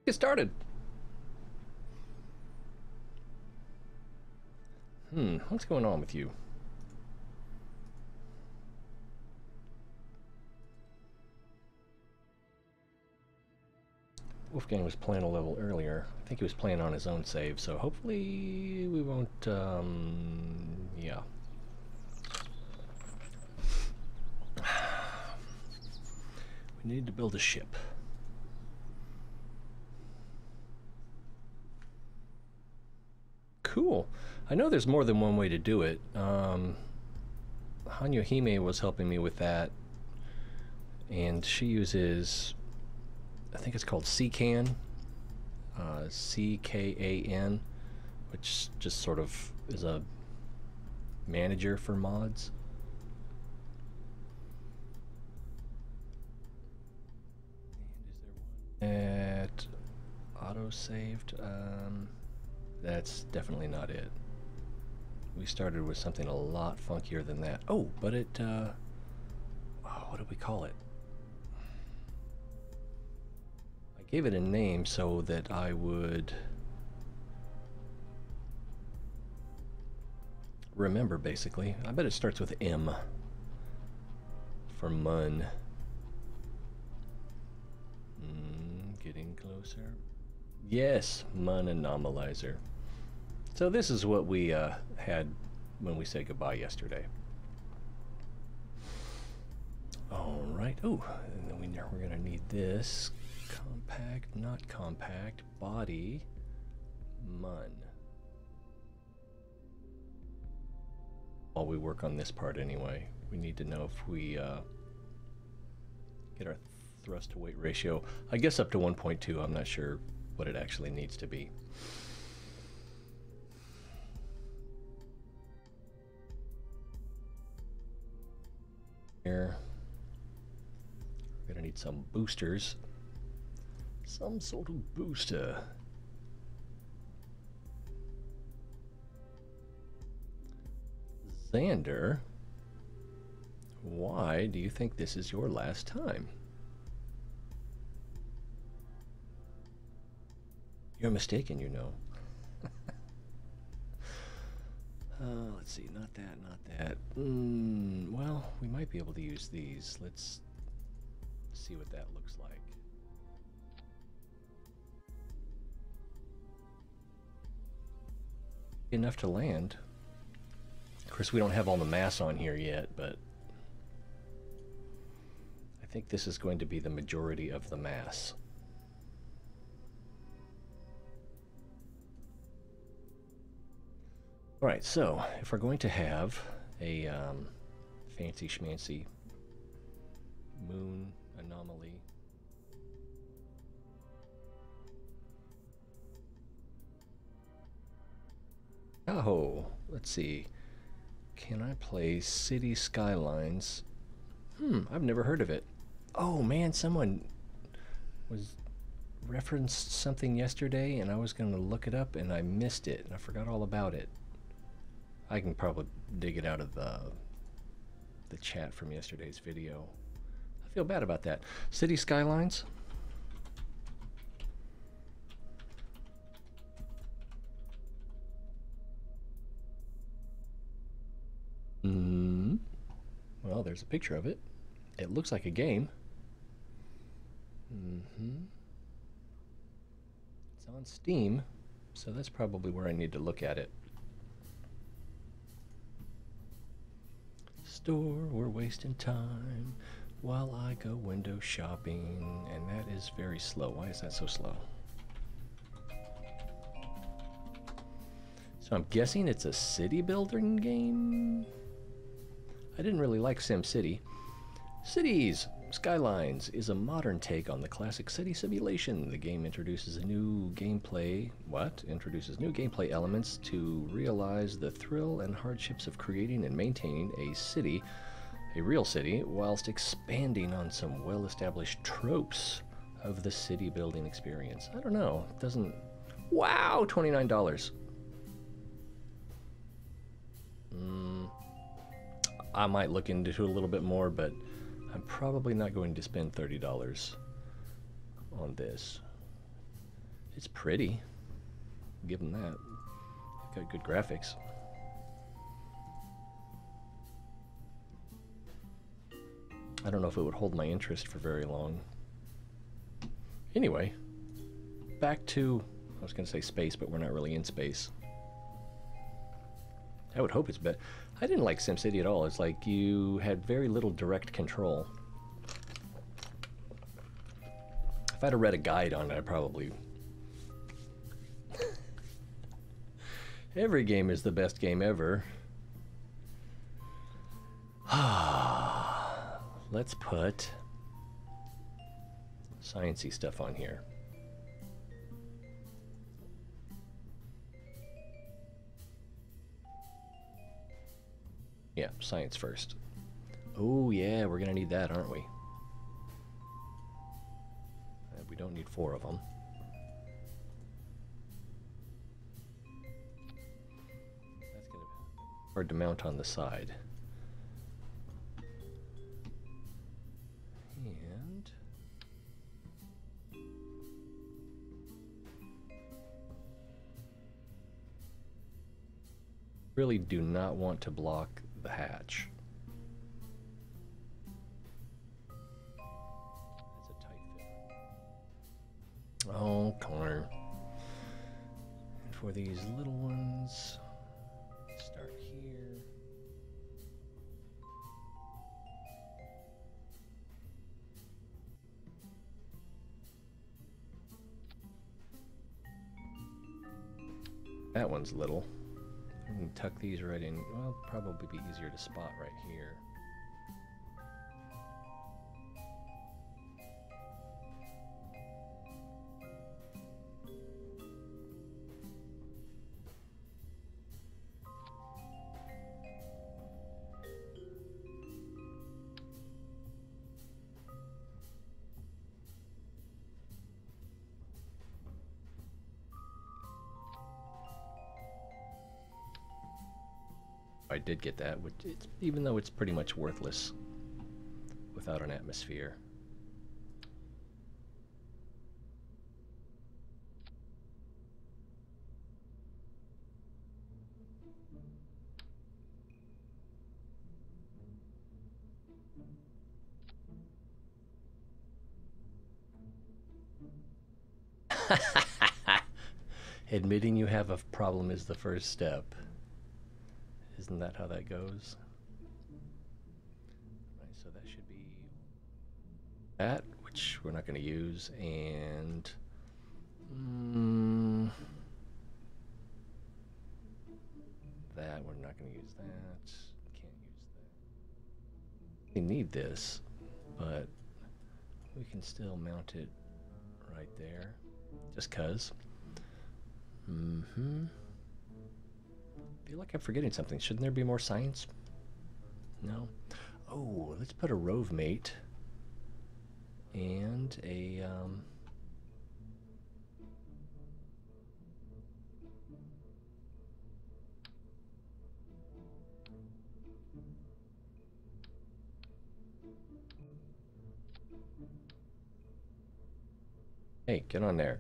Get started. What's going on with you? Wolfgang was playing a level earlier. I think he was playing on his own save, so hopefully we won't, yeah. We need to build a ship. Cool. I know there's more than one way to do it. Hanya Hime was helping me with that, and she uses, I think it's called CCAN, CKAN, which just sort of is a manager for mods. And is there one at auto-saved? That's definitely not it. We started with something a lot funkier than that. Oh, but it, oh, what do we call it? I gave it a name so that I would remember, basically. I bet it starts with M for Mun. Getting closer. Yes, Mun Anomalizer. So this is what we had when we said goodbye yesterday. All right. Oh, and then we're going to need this. Compact, not compact, body, Mun. While we work on this part anyway, we need to know if we get our thrust to weight ratio. I guess up to 1.2. I'm not sure what it actually needs to be. Here, we're gonna need some boosters. Some sort of booster. Xander, why do you think this is your last time? You're mistaken, you know. Let's see, not that, not that. Well, we might be able to use these. Let's see what that looks like. Enough to land. Of course, we don't have all the mass on here yet, but I think this is going to be the majority of the mass. All right, so if we're going to have a fancy schmancy moon anomaly, oh, let's see. Can I play City Skylines? I've never heard of it. Oh man, someone was referenced something yesterday, and I was going to look it up, and I missed it, and I forgot all about it. I can probably dig it out of the chat from yesterday's video. I feel bad about that. City Skylines? Well, there's a picture of it. It looks like a game. It's on Steam, so that's probably where I need to look at it. Store, we're wasting time while I go window shopping, and that is very slow. Why is that so slow? So I'm guessing it's a city building game? I didn't really like SimCity. Cities Skylines is a modern take on the classic city simulation. The game introduces new gameplay elements to realize the thrill and hardships of creating and maintaining a real city, whilst expanding on some well-established tropes of the city building experience. I don't know, it doesn't... Wow, $29. I might look into it a little bit more, but I'm probably not going to spend $30 on this. it's pretty. Give them that. Got good graphics. I don't know if it would hold my interest for very long. Anyway, back to, I was going to say space, but we're not really in space. I would hope it's better. I didn't like SimCity at all. It's like you had very little direct control. If I'd have read a guide on it, I probably... Every game is the best game ever. Let's put sciencey stuff on here. Yeah, science first. Oh yeah, we're gonna need that, aren't we? We don't need 4 of them. That's gonna be hard to mount on the side. And really do not want to block the hatch. That's a tight fit. Oh, corner. And for these little ones, start here. That one's little. We can tuck these right in. Well, probably be easier to spot right here. I did get that, which it's, even though it's pretty much worthless without an atmosphere. Admitting you have a problem is the first step. Isn't that how that goes? Right, so that should be that, which we're not going to use, and that, we're not going to use that. Can't use that. We need this, but we can still mount it right there, just 'cause. I feel like I'm forgetting something. Shouldn't there be more science? No. Oh, let's put a rove mate and a hey, get on there.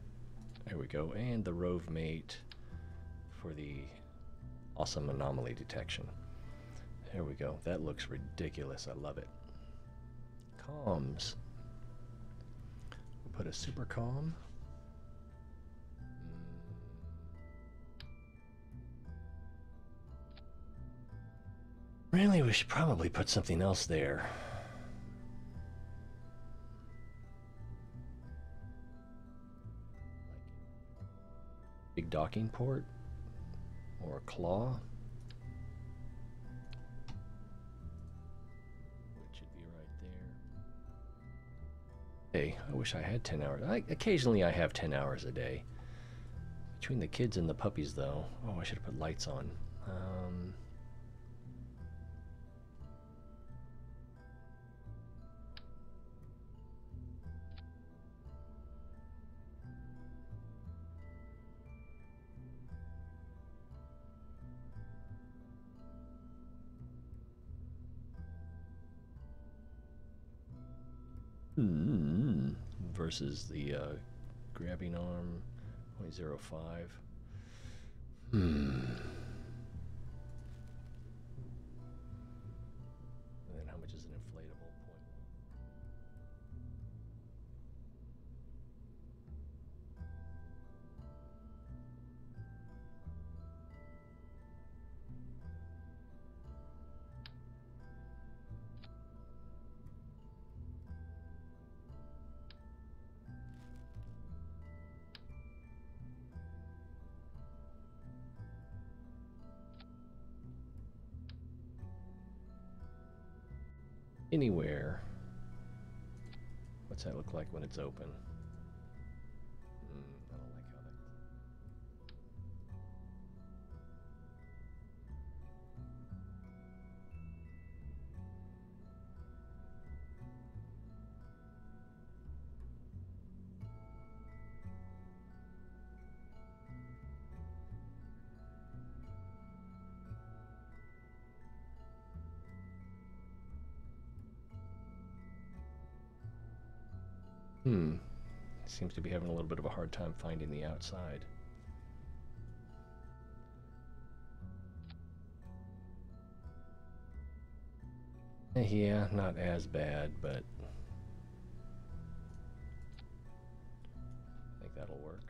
There we go. And the rove mate for the awesome anomaly detection. There we go. That looks ridiculous. I love it. Comms. We'll put a super comm. Really, we should probably put something else there. Big docking port or a claw. Which should be right there. Hey, I wish I had 10 hours. Occasionally I have 10 hours a day. Between the kids and the puppies though. Oh, I should have put lights on. Versus the grabbing arm. 0.05. And then how much is an inflatable? Anywhere. What's that look like when it's open? I don't like how that. Seems to be having a little bit of a hard time finding the outside. Yeah, not as bad, but I think that'll work.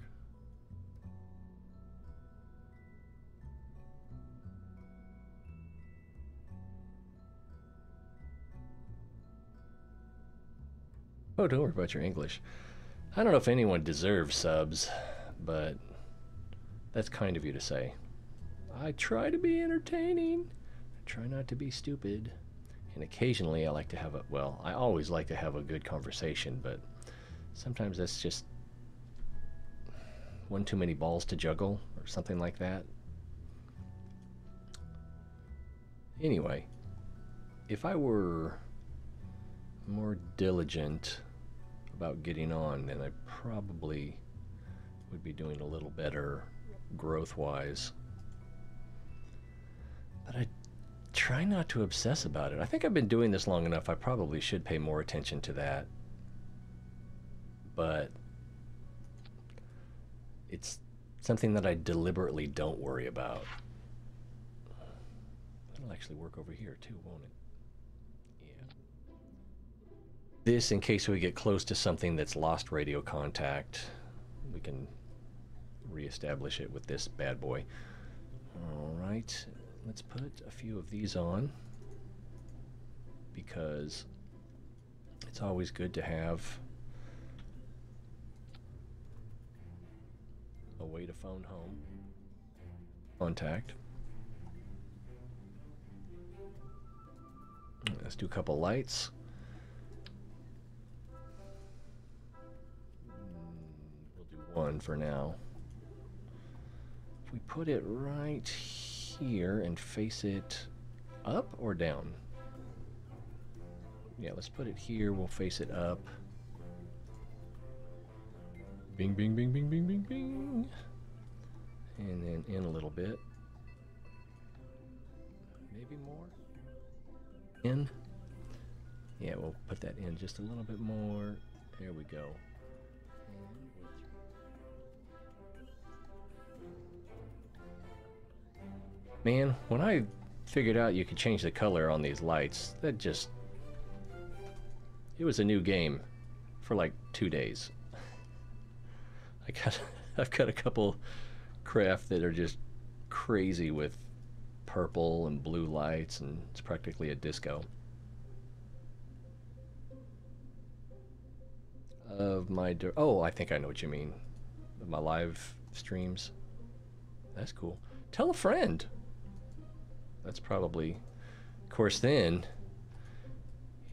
Oh, don't worry about your English. I don't know if anyone deserves subs, but that's kind of you to say. I try to be entertaining. I try not to be stupid. And occasionally I like to have I always like to have a good conversation, but sometimes that's just one too many balls to juggle or something like that. Anyway, if I were more diligent about getting on, then I probably would be doing a little better growth-wise. But I try not to obsess about it. I think I've been doing this long enough. I probably should pay more attention to that. But it's something that I deliberately don't worry about. That'll actually work over here too, won't it? This, in case we get close to something that's lost radio contact, we can reestablish it with this bad boy. All right, let's put a few of these on, because it's always good to have a way to phone home contact. Let's do a couple lights. One for now. If we put it right here and face it up or down? Yeah, let's put it here. We'll face it up. Bing, bing, bing, bing, bing, bing, bing. And then in a little bit. Maybe more. In. Yeah, we'll put that in just a little bit more. There we go. Man, when I figured out you could change the color on these lights, that just... It was a new game for like 2 days. I've got a couple craft that are just crazy with purple and blue lights, and it's practically a disco. Of my... Oh, I think I know what you mean. My live streams. That's cool. Tell a friend. That's probably... Of course, then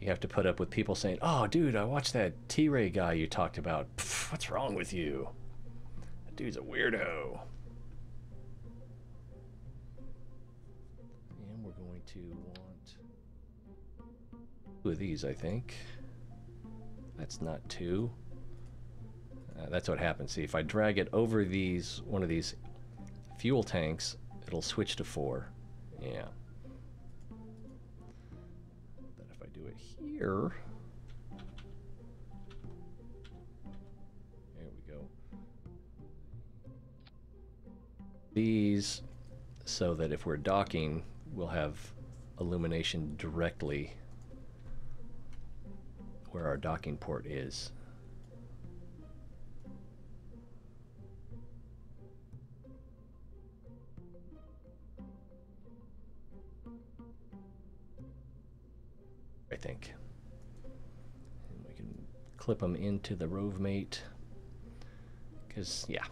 you have to put up with people saying, "Oh, dude, I watched that T-Ray guy you talked about. Pff, what's wrong with you? That dude's a weirdo." And we're going to want 2 of these, I think. That's not 2. That's what happens. See, if I drag it over one of these fuel tanks, it'll switch to 4. Yeah. But if I do it here, there we go. these so that if we're docking, we'll have illumination directly where our docking port is. I think. And we can clip them into the Rove Mate because, yeah,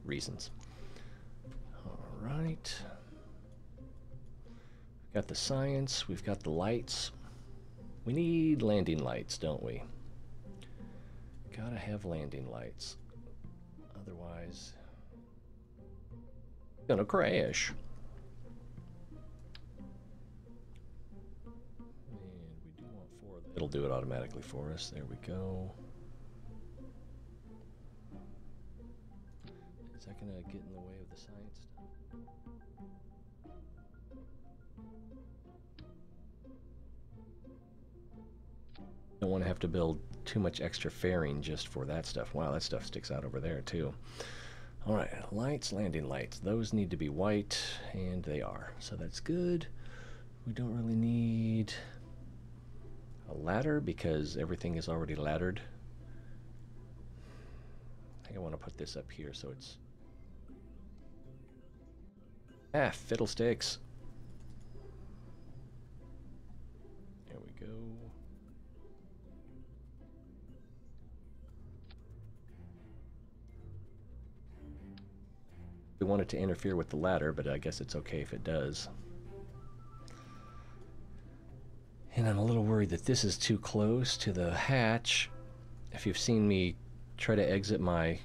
reasons. All right. We've got the science, we've got the lights. We need landing lights, don't we? Gotta have landing lights. Otherwise, it's gonna crash. And we do want 4 of them. It'll do it automatically for us. There we go. Is that gonna get in the way of the science stuff? Don't want to have to build too much extra fairing just for that stuff. Wow, that stuff sticks out over there too. All right, lights, landing lights. Those need to be white, and they are. So that's good. We don't really need a ladder because everything is already laddered. I think I want to put this up here so it's... Ah, fiddlesticks. There we go. We want it to interfere with the ladder, but I guess it's okay if it does. And I'm a little worried that this is too close to the hatch. If you've seen me try to exit my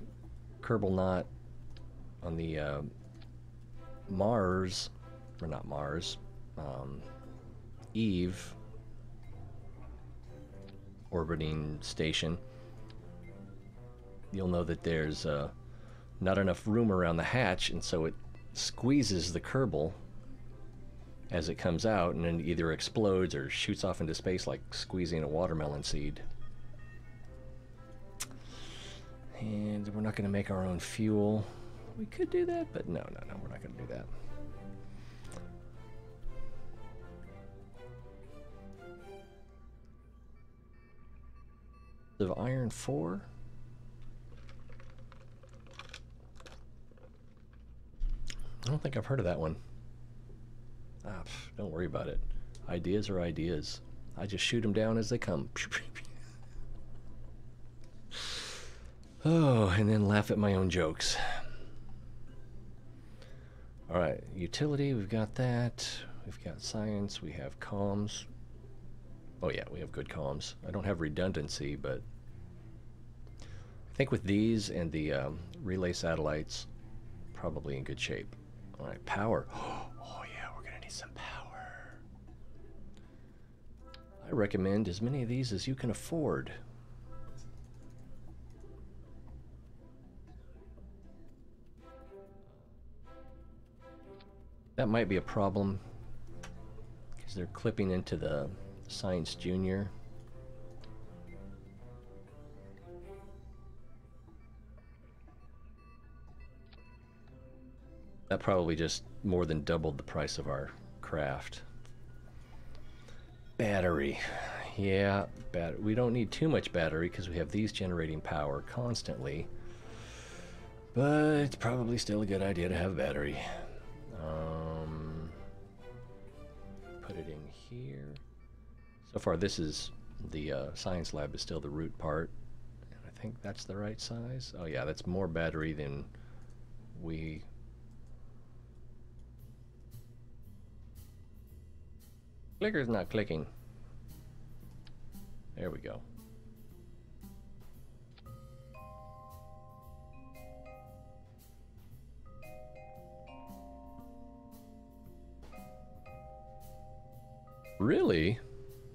Kerbal knot on the Mars, or not Mars, Eve orbiting station, you'll know that there's not enough room around the hatch, and so it squeezes the Kerbal as it comes out, and then either explodes or shoots off into space like squeezing a watermelon seed. And we're not going to make our own fuel. We could do that, but no, we're not going to do that. Of iron 4. I don't think I've heard of that one. Don't worry about it. Ideas are ideas. I just shoot them down as they come. Oh, and then laugh at my own jokes. All right, utility, we've got that. We've got science, we have comms. Oh yeah, we have good comms. I don't have redundancy, but I think with these and the relay satellites, probably in good shape. All right, power. Oh yeah, we're gonna need some power. I recommend as many of these as you can afford. That might be a problem because they're clipping into the Science Junior. That probably just more than doubled the price of our craft. Battery. Yeah, we don't need too much battery because we have these generating power constantly. But it's probably still a good idea to have a battery. Put it in here. So far this is the science lab is still the root part. And I think that's the right size. Oh yeah, that's more battery than we... Clicker's not clicking. There we go. Really?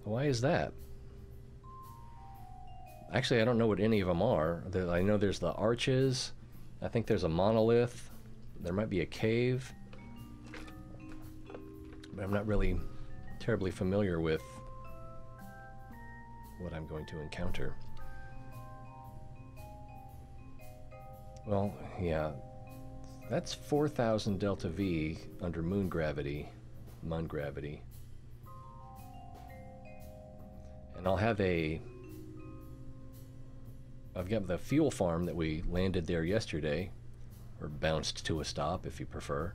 Why is that? Actually, I don't know what any of them are. I know there's the arches. I think there's a monolith. There might be a cave. But I'm not really terribly familiar with what I'm going to encounter. Well, yeah. That's 4,000 delta V under moon gravity, Mun gravity. And I've got the fuel farm that we landed there yesterday, or bounced to a stop if you prefer.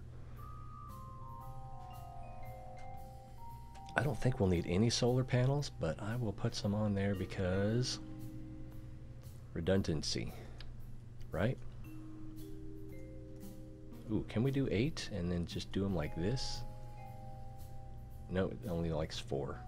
I don't think we'll need any solar panels, but I will put some on there because redundancy, right? Ooh, can we do 8 and then just do them like this? No, it only likes 4.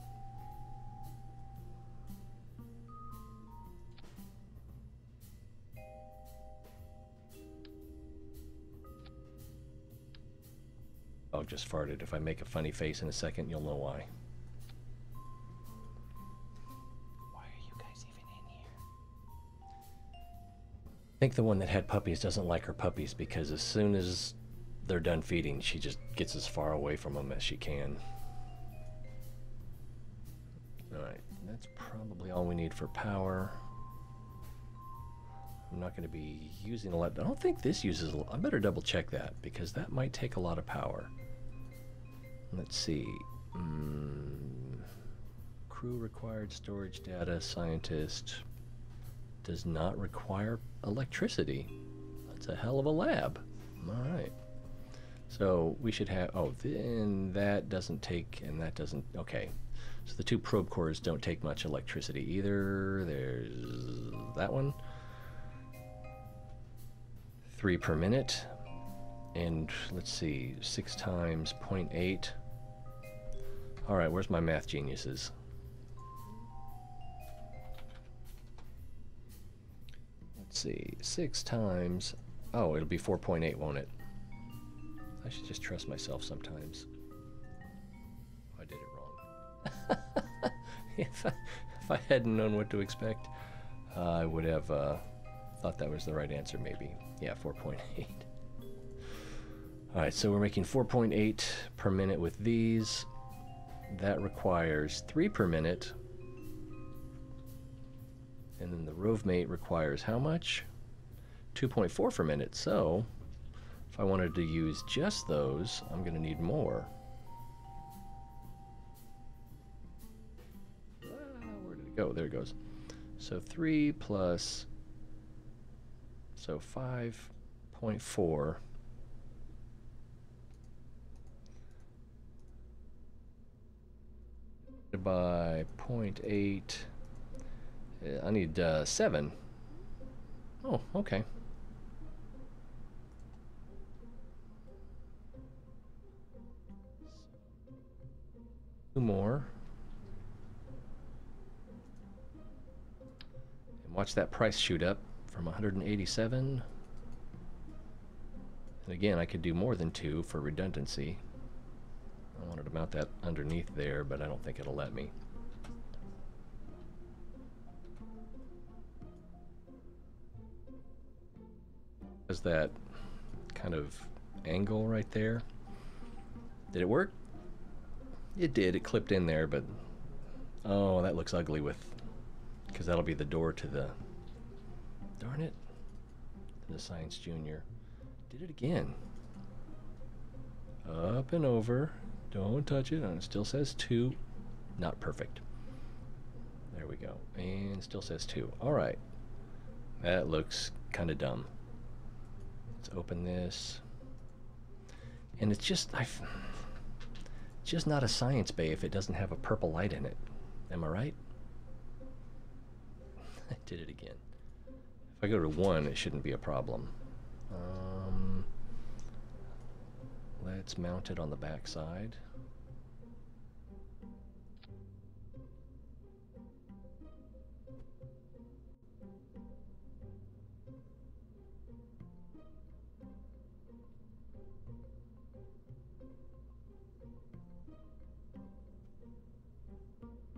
Oh, just farted. If I make a funny face in a second, you'll know why. Why are you guys even in here? I think the one that had puppies doesn't like her puppies because as soon as they're done feeding, she just gets as far away from them as she can. Alright, that's probably all we need for power. I'm not going to be using a lot. I don't think this uses a lot. I better double check that because that might take a lot of power. Let's see. Crew required storage data. Scientist does not require electricity. That's a hell of a lab. Alright. So we should have, oh, then that doesn't take, and that doesn't, okay. So the 2 probe cores don't take much electricity either. There's that one. 3 per minute. And let's see, 6 times 0.8. Alright, where's my math geniuses? Let's see, 6 times, oh, it'll be 4.8, won't it? I should just trust myself sometimes. I did it wrong. If I hadn't known what to expect, I would have thought that was the right answer maybe. Yeah, 4.8. Alright, so we're making 4.8 per minute with these. That requires 3 per minute. And then the RoveMate requires how much? 2.4 per minute. So, if I wanted to use just those, I'm going to need more. Where did it go? There it goes. So 3 plus, so 5.4 by 0.8. I need 7. Oh, okay. Two more. And watch that price shoot up from 187. And again, I could do more than 2 for redundancy. I wanted to mount that underneath there, but I don't think it'll let me. There's that kind of angle right there. Did it work? It did. It clipped in there, but oh, that looks ugly with, because that'll be the door to the, darn it, to the Science Junior. Did it again. Up and over. Don't touch it. And it still says 2. Not perfect. There we go. And still says 2. All right. That looks kind of dumb. Let's open this. And it's just, just not a science bay if it doesn't have a purple light in it. Am I right? I did it again. If I go to 1, it shouldn't be a problem. Let's mount it on the back side.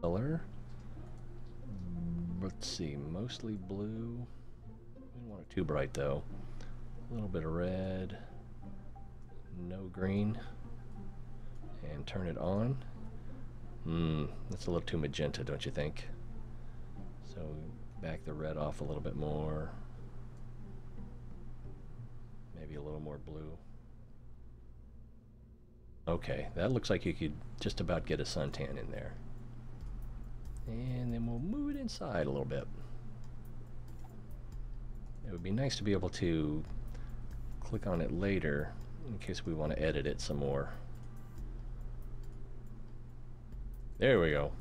Color. Let's see, mostly blue. We don't want it too bright though. A little bit of red. No green. And turn it on. That's a little too magenta, don't you think? So back the red off a little bit more. Maybe Maybe a little more blue. Okay, that looks like you could just about get a suntan in there. And then we'll move it inside a little bit. It would be nice to be able to click on it later in case we want to edit it some more. There we go.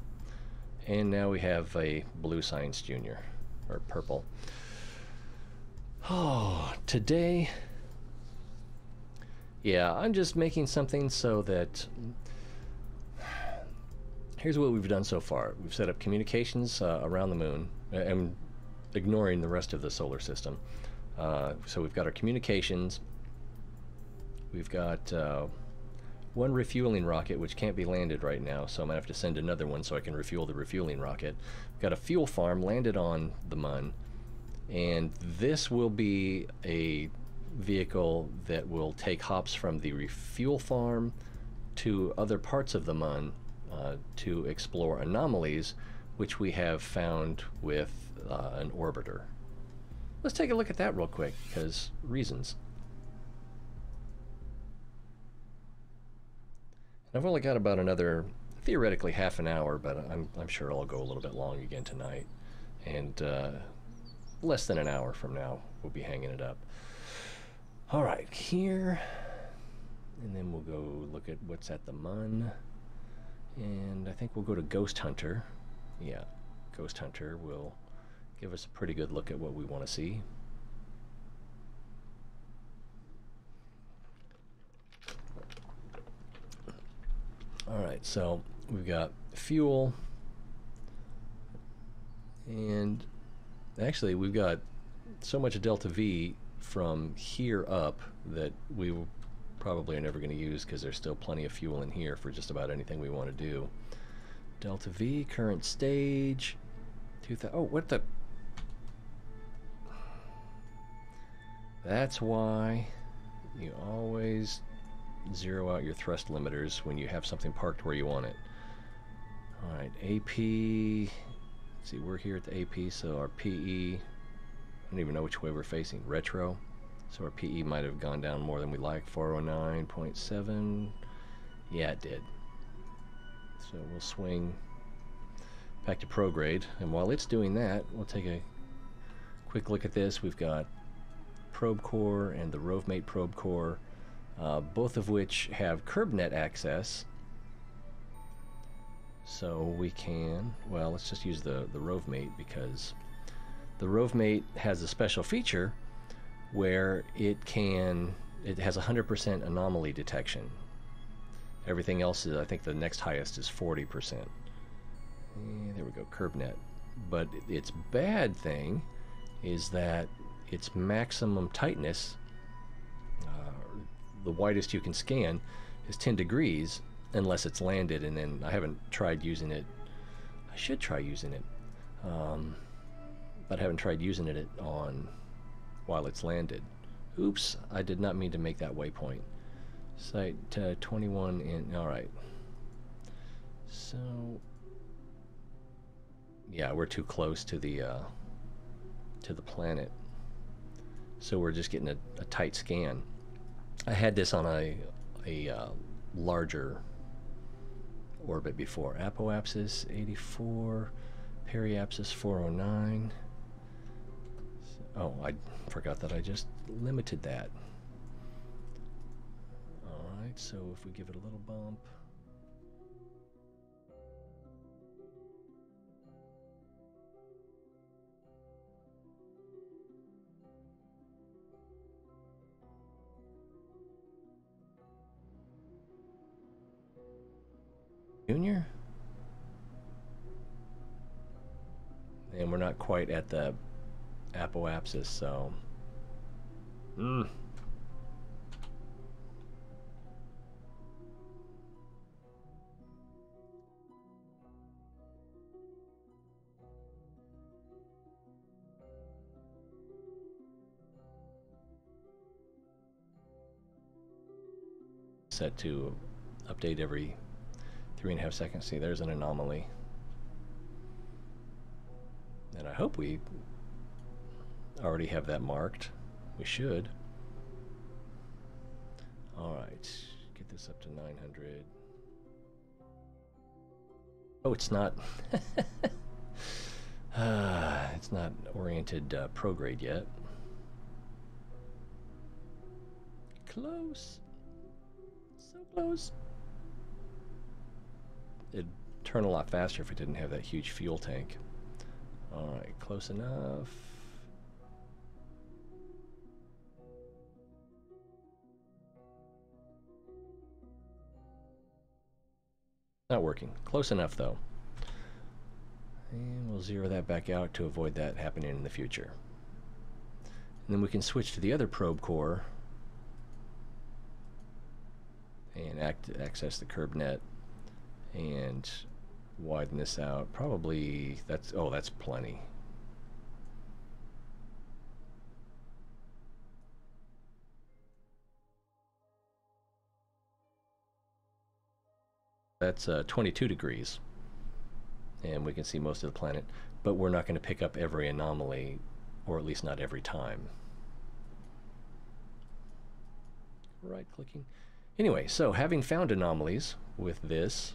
And now we have a Blue Science Junior, or purple. Oh, today, yeah, I'm just making something so that, here's what we've done so far. We've set up communications around the moon, and ignoring the rest of the solar system. So we've got our communications. We've got one refueling rocket, which can't be landed right now, so I'm going to have to send another one so I can refuel the refueling rocket. We've got a fuel farm landed on the Mun, and this will be a vehicle that will take hops from the refuel farm to other parts of the Mun to explore anomalies, which we have found with an orbiter. Let's take a look at that real quick, because reasons. I've only got about another, theoretically, half an hour, but I'm sure I'll go a little bit long again tonight. And less than an hour from now, we'll be hanging it up. All right, here, and then we'll go look at what's at the Mun. And I think we'll go to Ghost Hunter. Yeah, Ghost Hunter will give us a pretty good look at what we want to see. Alright, so we've got fuel, and actually we've got so much delta V from here up that we probably are never going to use, because there's still plenty of fuel in here for just about anything we want to do. Delta V, current stage, 2000. Oh, what the? That's why you always zero out your thrust limiters when you have something parked where you want it. Alright, AP. Let's see, we're here at the AP, so our PE, I don't even know which way we're facing. Retro. So our PE might have gone down more than we like. 409.7. Yeah, it did. So we'll swing back to prograde. And while it's doing that, we'll take a quick look at this. We've got probe core and the RoveMate probe core, both of which have CurbNet access. So we can, well, let's just use the RoveMate, because the RoveMate has a special feature where it has 100% anomaly detection. Everything else is, I think the next highest is 40%. There we go, CurbNet. But its bad thing is that its maximum tightness, the widest you can scan, is 10 degrees unless it's landed, and then I haven't tried using it. I should try using it, but I haven't tried using it on while it's landed. Oops, I did not mean to make that waypoint. Site 21 in, alright. So, yeah, we're too close to the planet. So we're just getting a tight scan. I had this on a larger orbit before. Apoapsis 84, periapsis 409. Oh, I forgot that I just limited that. Alright, so if we give it a little bump. Junior? And we're not quite at the apoapsis, so set to update every 3.5 seconds. See, there's an anomaly. And I hope we already have that marked. We should. this up to 900. Oh, it's not. It's not oriented prograde yet. Close. So close. It'd turn a lot faster if it didn't have that huge fuel tank. Alright, close enough. Not working. Close enough though. And we'll zero that back out to avoid that happening in the future. And then we can switch to the other probe core and access the curb net and widen this out. Probably that's, oh, that's plenty. That's 22 degrees, and we can see most of the planet, but we're not going to pick up every anomaly, or at least not every time. Right clicking. Anyway, so having found anomalies with this,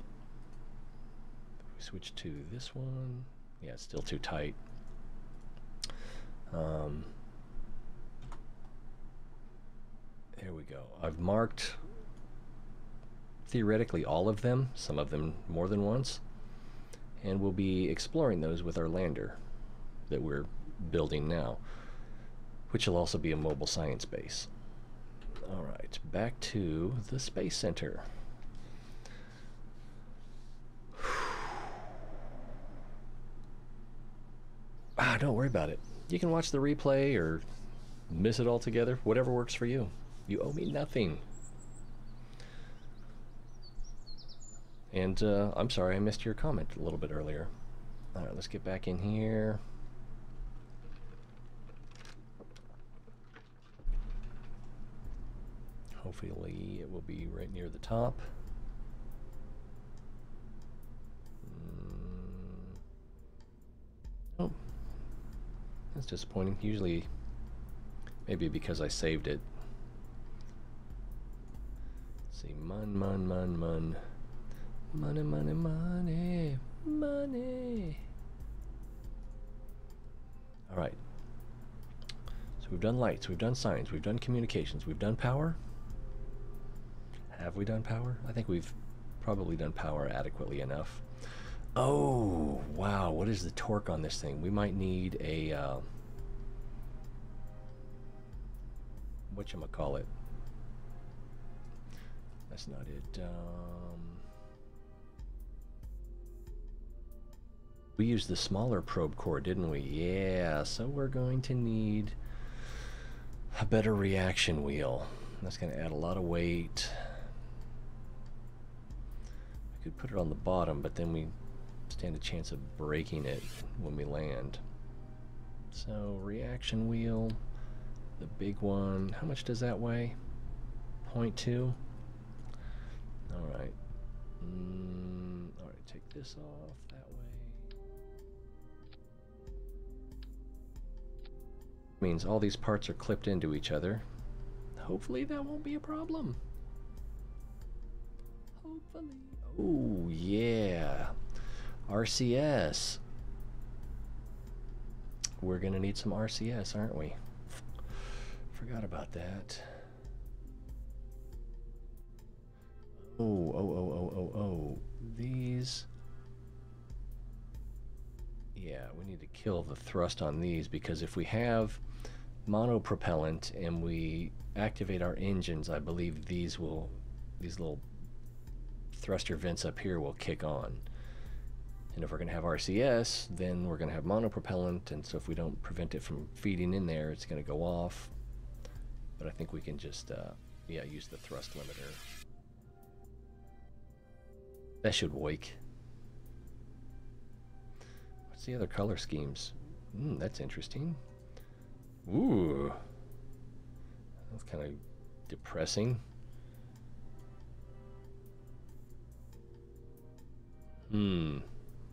we switch to this one. Yeah, it's still too tight. There we go. I've marked theoretically all of them, some of them more than once, and we'll be exploring those with our lander that we're building now, which will also be a mobile science base. Alright, back to the Space Center. Don't worry about it. You can watch the replay or miss it altogether, whatever works for you. You owe me nothing. And I'm sorry I missed your comment a little bit earlier. Alright, let's get back in here. Hopefully it will be right near the top. Oh, that's disappointing. Usually, maybe because I saved it. Let's see, mun. Money, money, money, money. All right. So we've done lights, we've done signs, we've done communications, we've done power. Have we done power? I think we've probably done power adequately enough. Oh, wow. What is the torque on this thing? We might need a, whatchamacallit. That's not it. We used the smaller probe core, didn't we? Yeah, so we're going to need a better reaction wheel. That's going to add a lot of weight. We could put it on the bottom, but then we stand a chance of breaking it when we land. So, reaction wheel, the big one. How much does that weigh? 0.2? Alright. Alright, take this off that way. Means all these parts are clipped into each other. Hopefully that won't be a problem. Hopefully. Oh, yeah. RCS. We're going to need some RCS, aren't we? Forgot about that. Oh. These. Yeah, we need to kill the thrust on these, because if we have monopropellant and we activate our engines, I believe these little thruster vents up here will kick on. And if we're going to have RCS, then we're going to have monopropellant, and so if we don't prevent it from feeding in there, it's going to go off. But I think we can just, yeah, use the thrust limiter. That should wake. What's the other color schemes? That's interesting. Ooh. That's kind of depressing. I'm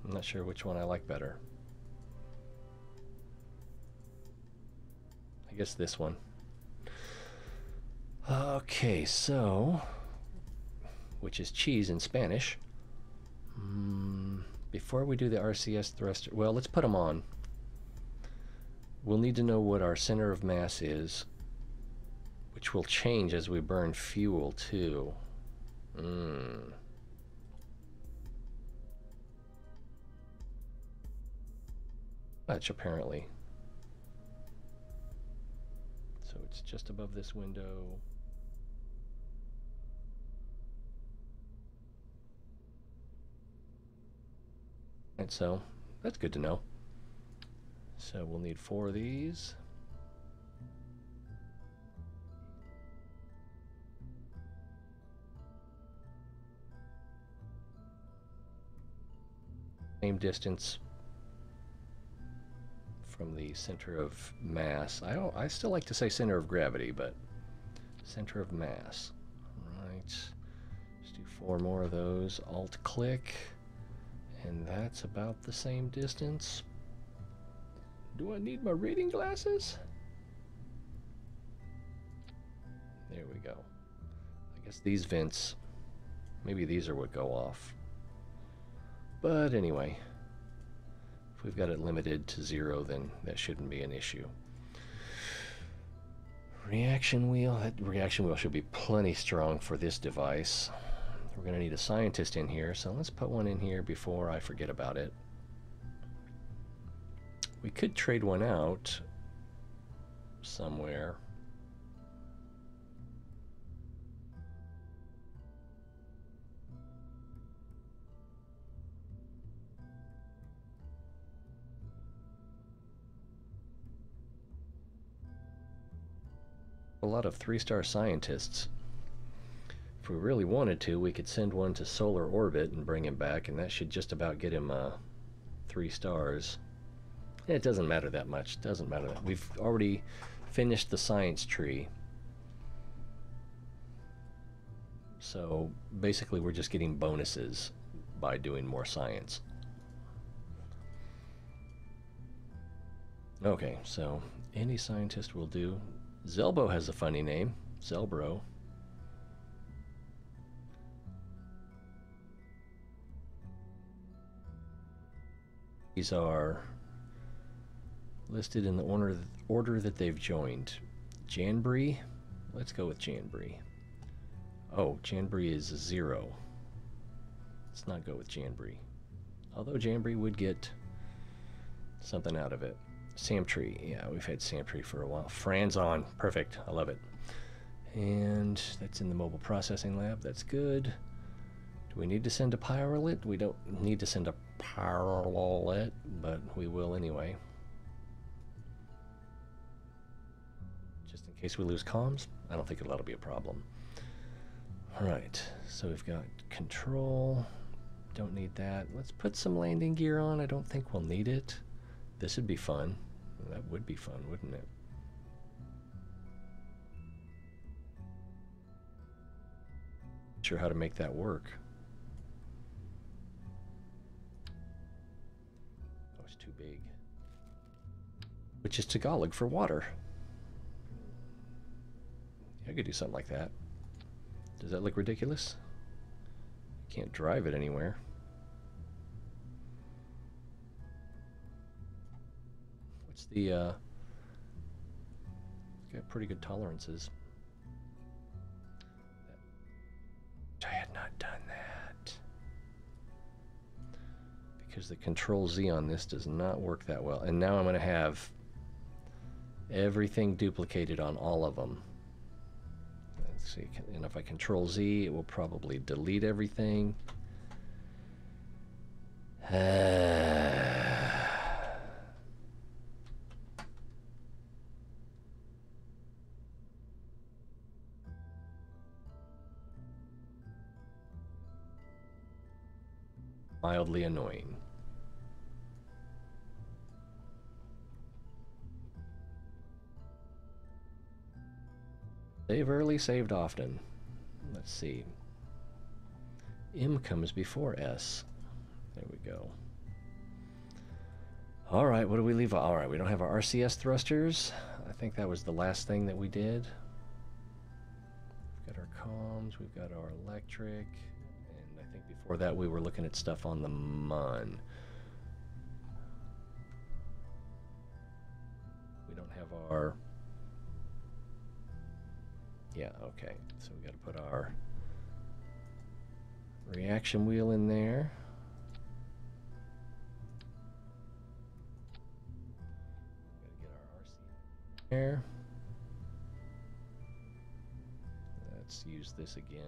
not sure which one I like better. I guess this one. Okay, so which is cheese in Spanish. Before we do the RCS thruster, well, let's put them on. We'll need to know what our center of mass is, which will change as we burn fuel too. Much apparently. So it's just above this window. And so that's good to know. So we'll need 4 of these. Same distance from the center of mass. I still like to say center of gravity, but center of mass. All right. Let's do 4 more of those. Alt click. And that's about the same distance. Do I need my reading glasses? There we go. I guess these vents, maybe these are what go off. But anyway, if we've got it limited to 0, then that shouldn't be an issue. Reaction wheel. That reaction wheel should be plenty strong for this device. We're going to need a scientist in here, so let's put one in here before I forget about it. We could trade one out somewhere. A lot of 3-star scientists. If we really wanted to, we could send one to solar orbit and bring him back, and that should just about get him 3 stars. It doesn't matter that much. It doesn't matter that. We've already finished the science tree. So basically we're just getting bonuses by doing more science. Okay, so any scientist will do. Zelbo has a funny name. Zelbro. These are listed in the order that they've joined. Janbury, let's go with Janbury. Oh, Janbury is 0. Let's not go with Janbury. Although Janbury would get something out of it. Samtree, yeah, we've had Samtree for a while. Fran's on, perfect, I love it. And that's in the mobile processing lab, that's good. Do we need to send a pilot? We don't need to send a pilot, but we will anyway. Just in case we lose comms, I don't think that'll be a problem. Alright, so we've got control, don't need that. Let's put some landing gear on, I don't think we'll need it. This would be fun. That would be fun, wouldn't it? Not sure how to make that work. Oh, it's too big. Which is Tagalog for water. I could do something like that. Does that look ridiculous? Can't drive it anywhere. What's the got pretty good tolerances. I had not done that because the Control Z on this does not work that well, and now I'm going to have everything duplicated on all of them. Let's see, and if I Control Z, it will probably delete everything. Mildly annoying. Save early, saved often. Let's see. M comes before S. There we go. All right, what do we leave? All right, we don't have our RCS thrusters. I think that was the last thing that we did. We've Got our comms, we've got our electric, and I think before that we were looking at stuff on the MUN. We don't have our... Yeah, okay. So we got to put our reaction wheel in there. Got to get our RC there. Let's use this again.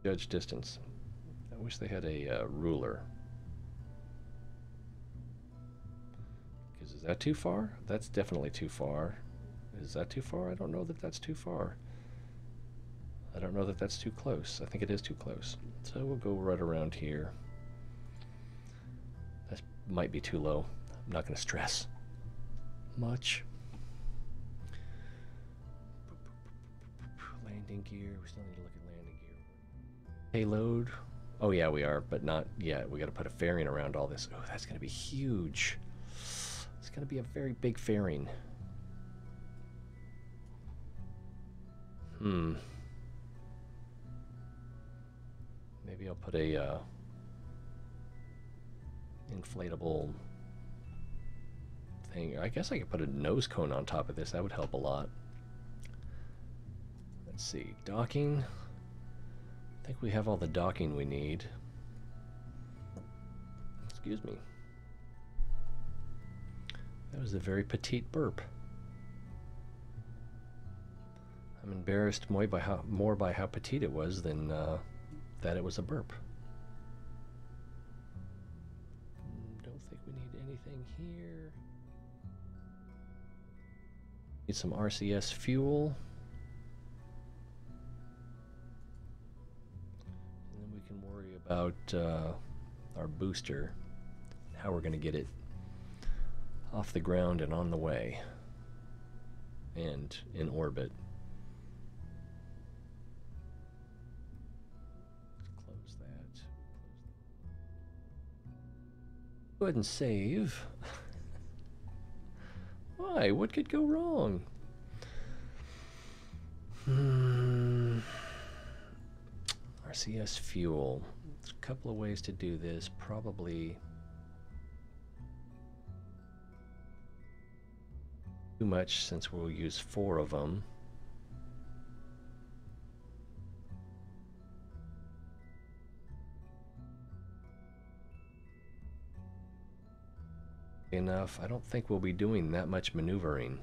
Judge distance. I wish they had a ruler. Because is that too far? That's definitely too far. Is that too far? I don't know that that's too far. I don't know that that's too close. I think it is too close. So we'll go right around here. That might be too low. I'm not going to stress much. Landing gear. We still need to look at landing gear. Payload. Oh yeah, we are, but not yet. We got to put a fairing around all this. Oh, that's going to be huge. It's going to be a very big fairing. Maybe I'll put a inflatable thing. I guess I could put a nose cone on top of this. That would help a lot. Let's see. Docking. I think we have all the docking we need. Excuse me. That was a very petite burp. I'm embarrassed more by how petite it was than that it was a burp. Don't think we need anything here. Need some RCS fuel. And then we can worry about our booster, how we're going to get it off the ground and on the way and in orbit. Let's close that. Go ahead and save. Why? What could go wrong? RCS fuel. There's a couple of ways to do this. Probably too much since we'll use 4 of them. Enough. I don't think we'll be doing that much maneuvering.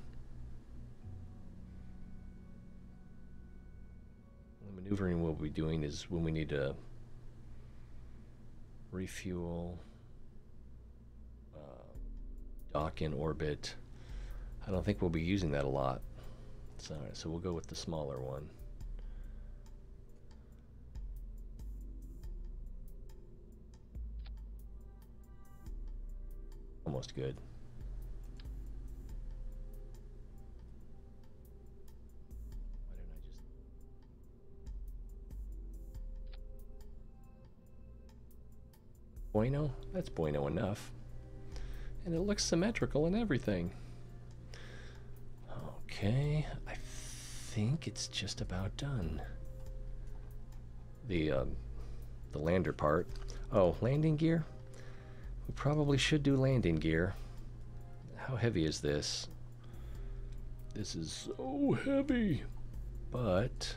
The maneuvering we'll be doing is when we need to refuel, dock in orbit. I don't think we'll be using that a lot. So we'll go with the smaller one. Almost good. Why didn't I just... Bueno? That's bueno enough. And it looks symmetrical and everything. Okay, I think it's just about done. The lander part. Oh, landing gear? We probably should do landing gear. How heavy is this? This is so heavy. But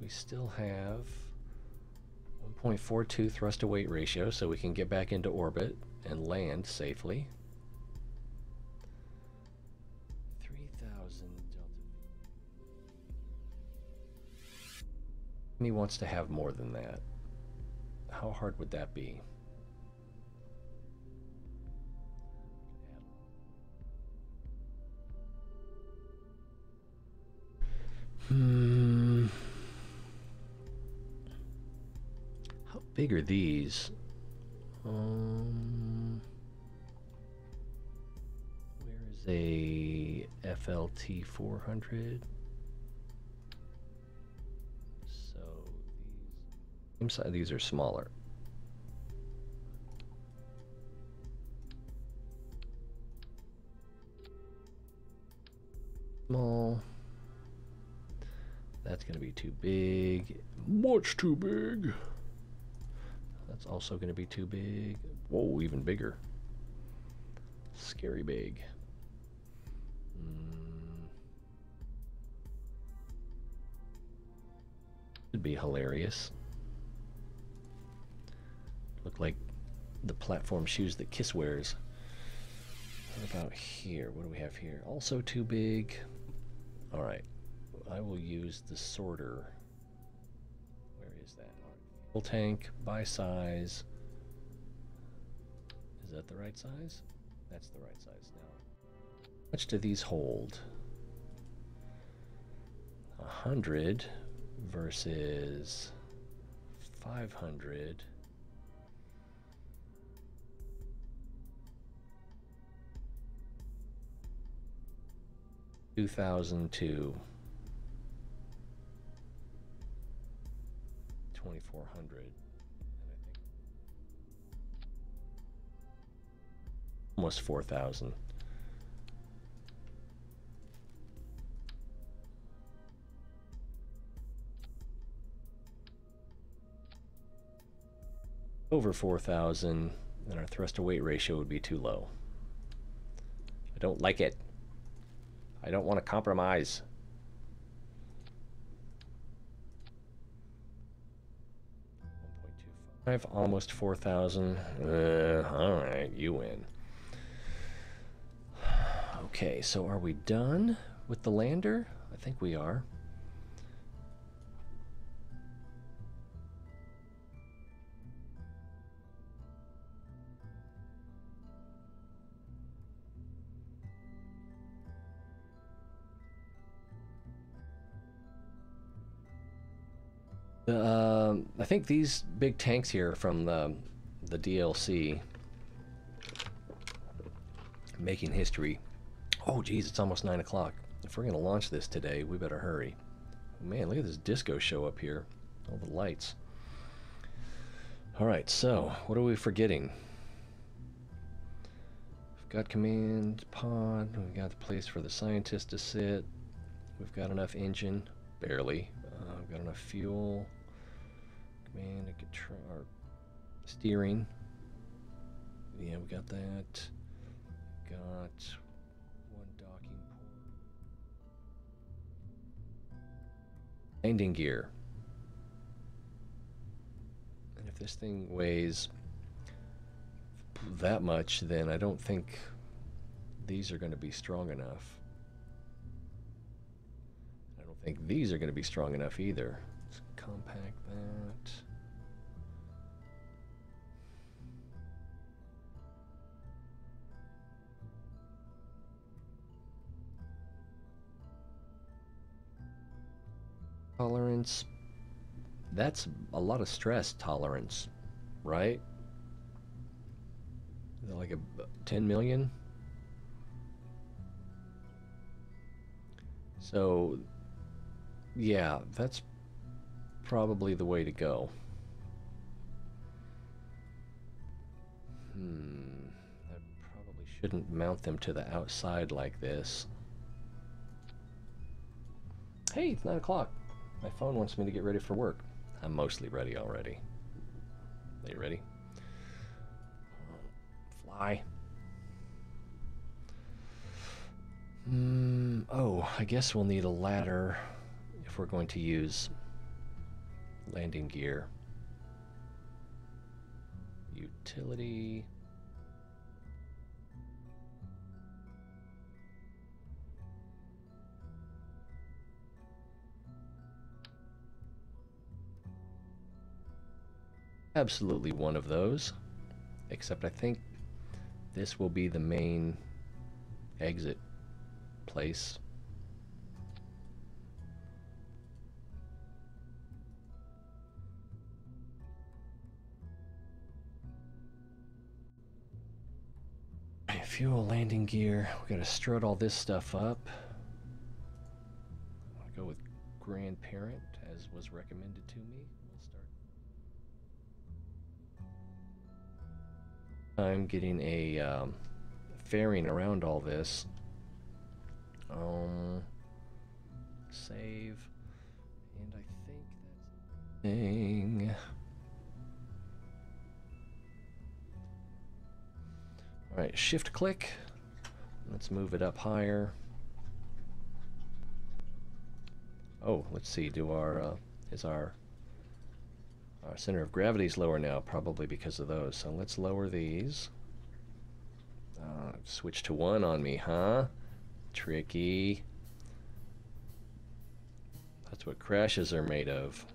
we still have 1.42 thrust to weight ratio, so we can get back into orbit and land safely. 3,000 delta. And he wants to have more than that. How hard would that be? How big are these? Where is a FLT 400? So these Same size. These are smaller. Small. That's going to be too big. Much too big. That's also going to be too big. Whoa, even bigger. Scary big. It'd be hilarious. Look like the platform shoes that Kiss wears. What about here? What do we have here? Also too big. All right. I will use the sorter. Where is that? Fuel tank by size. Is that the right size? That's the right size now. How much do these hold? 100 versus 500. $2,000 to 2,400. Almost 4,000. Over 4,000, and our thrust to weight ratio would be too low. I don't like it. I don't want to compromise. $1.25, almost 4,000. All right, you win. Okay, so are we done with the lander? I think we are. I think these big tanks here from the DLC making history. Oh geez, it's almost 9 o'clock. If we're gonna launch this today, we better hurry. Man, look at this disco show up here. All the lights. Alright, so what are we forgetting? We've got command pod, we've got the place for the scientist to sit, we've got enough engine, barely. We've got enough fuel, command and control, or steering. Yeah, we got that. Got one docking port. Landing gear. And if this thing weighs that much, then I don't think these are going to be strong enough. I don't think these are going to be strong enough either. Let's compact that. Tolerance. That's a lot of stress tolerance, right? Is it like a 10 million? So, yeah, that's probably the way to go. I probably shouldn't mount them to the outside like this. Hey, it's 9 o'clock. My phone wants me to get ready for work. I'm mostly ready already. Are you ready? Fly. Oh, I guess we'll need a ladder if we're going to use landing gear. Utility. Absolutely one of those, except I think this will be the main exit place. Fuel, landing gear. We gotta strut all this stuff up. I'll go with grandparent, as was recommended to me. We'll start I'm getting a fairing around all this. Save. And I think that's thing. All right, shift click. Let's move it up higher. Oh, let's see. Do our is our center of gravity is lower now, probably because of those. So let's lower these. Switch to 1 on me, huh? Tricky. That's what crashes are made of.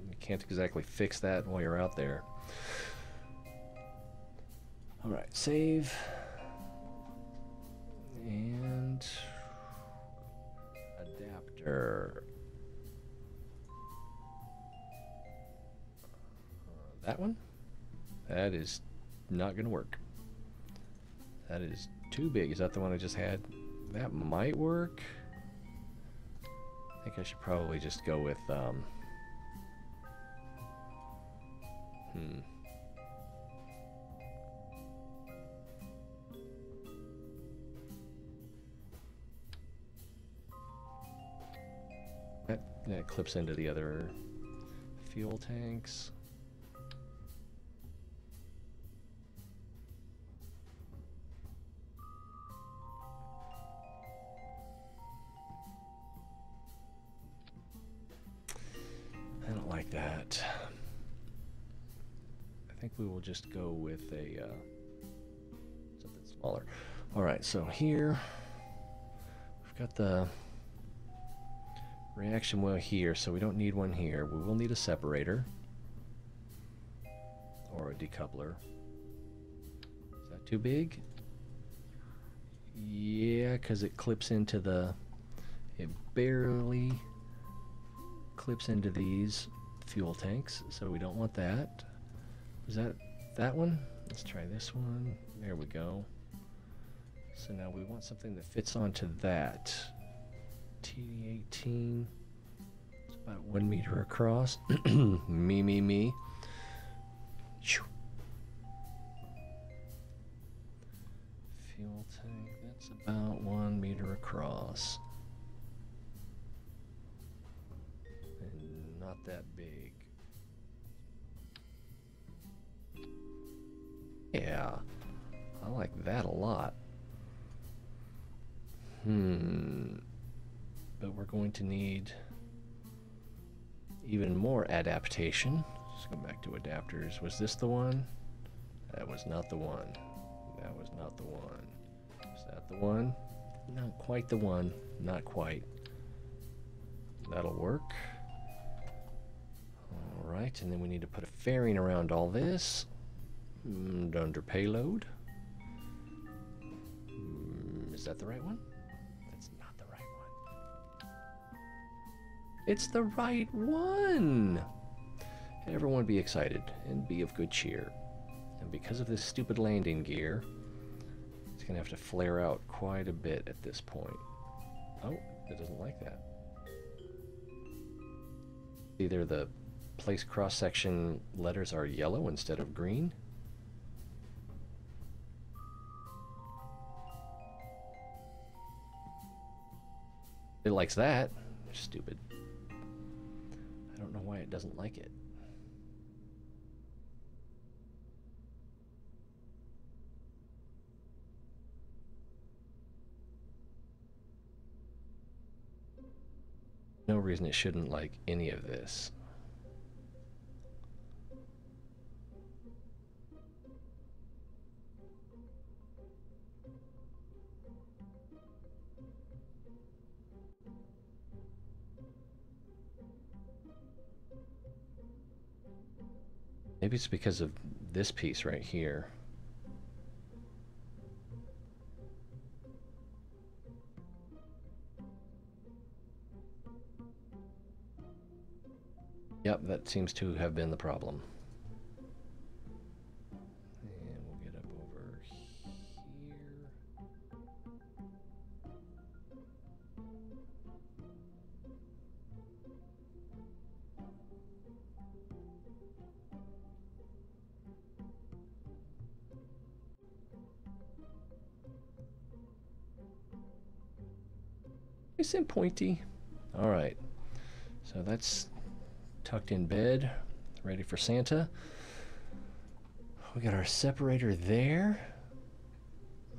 You can't exactly fix that while you're out there. All right, save. And adapter. That one? That is not going to work. That is too big. Is that the one I just had? That might work. I think I should probably just go with, That clips into the other fuel tanks. I don't like that. I think we will just go with a something smaller. All right, so here we've got the reaction wheel here, so we don't need one here. We will need a separator or a decoupler. Is that too big? Yeah, because it clips into the, it barely clips into these fuel tanks, so we don't want that. Is that one? Let's try this one. There we go. So now we want something that fits onto that. TD18. It's about 1 meter across. Me. Fuel tank, that's about 1 meter across. And not that big. Yeah, I like that a lot. But we're going to need even more adaptation. Let's go back to adapters. Was this the one? That was not the one. That was not the one. Is that the one? Not quite the one. Not quite. That'll work. Alright, and then we need to put a fairing around all this. Under payload. Is that the right one? That's not the right one. It's the right one! Everyone be excited and be of good cheer. And because of this stupid landing gear, it's going to have to flare out quite a bit at this point. Oh, it doesn't like that. Either the place cross-section letters are yellow instead of green. It likes that. Stupid. I don't know why it doesn't like it. No reason it shouldn't like any of this. Maybe it's because of this piece right here. Yep, that seems to have been the problem. And we'll get up over here. Nice and pointy. All right. So that's tucked in bed, ready for Santa. We got our separator there.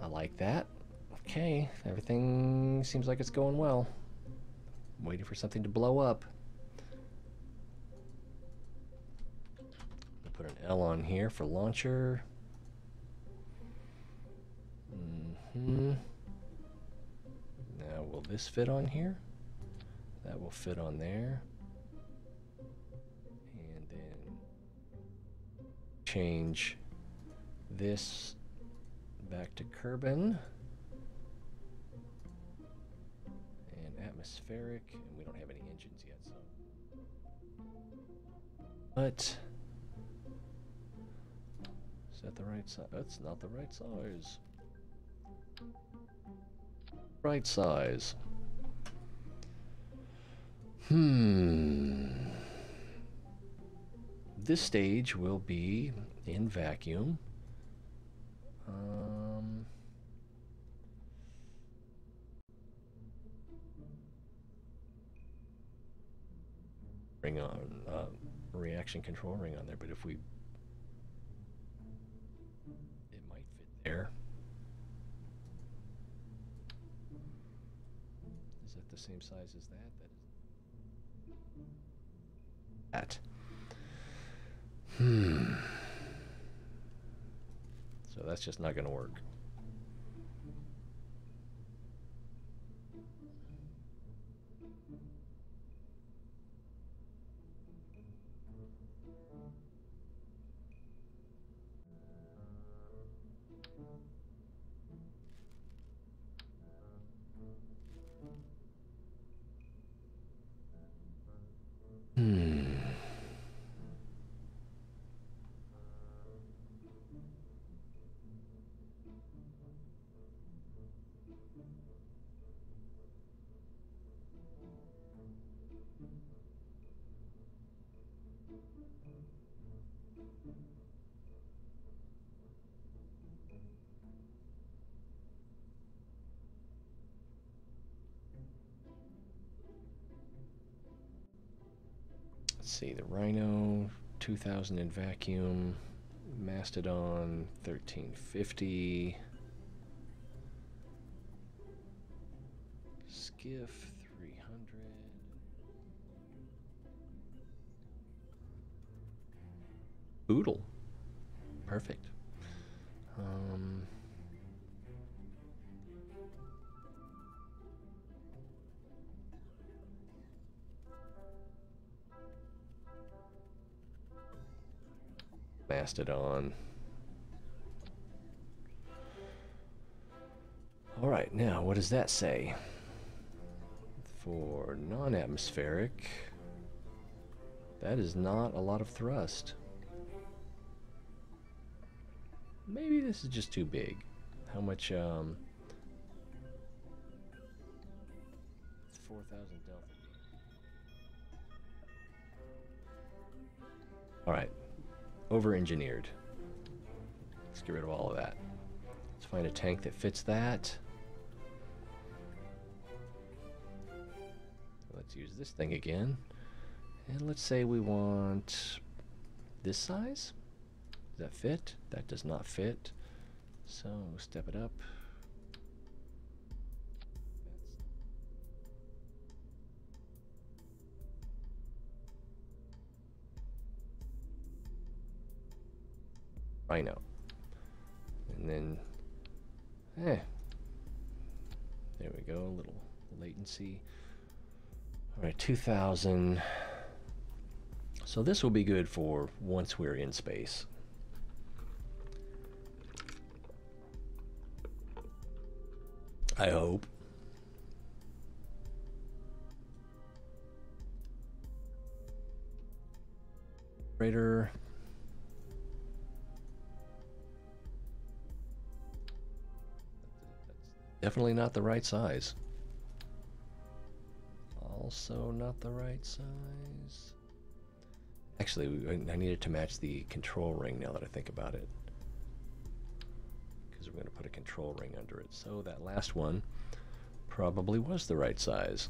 I like that. Okay, everything seems like it's going well. I'm waiting for something to blow up. Put an L on here for launcher. Now, will this fit on here? That will fit on there. And then change this back to Kerbal and atmospheric, and we don't have any engines yet, so. But is that the right size? That's not the right size. Right size. This stage will be in vacuum. Ring on, reaction control ring on there, but if we, it might fit there. Is that the same size as that? That. So that's just not going to work. Let's see, the Rhino, 2000 in vacuum, Mastodon, 1350, Skiff, 300, Boodle, perfect. Mastodon. All right, now what does that say? For non-atmospheric, that is not a lot of thrust. Maybe this is just too big. How much, 4,000 delta. All right. Over-engineered. Let's get rid of all of that. Let's find a tank that fits that. Let's use this thing again. And let's say we want this size. Does that fit? That does not fit. So step it up. Rhino. And then, there we go, a little latency. All right, 2000. So this will be good for once we're in space. I hope. Raider. Definitely not the right size. Also not the right size. Actually, I needed to match the control ring now that I think about it. Because we're going to put a control ring under it. So that last one, probably was the right size.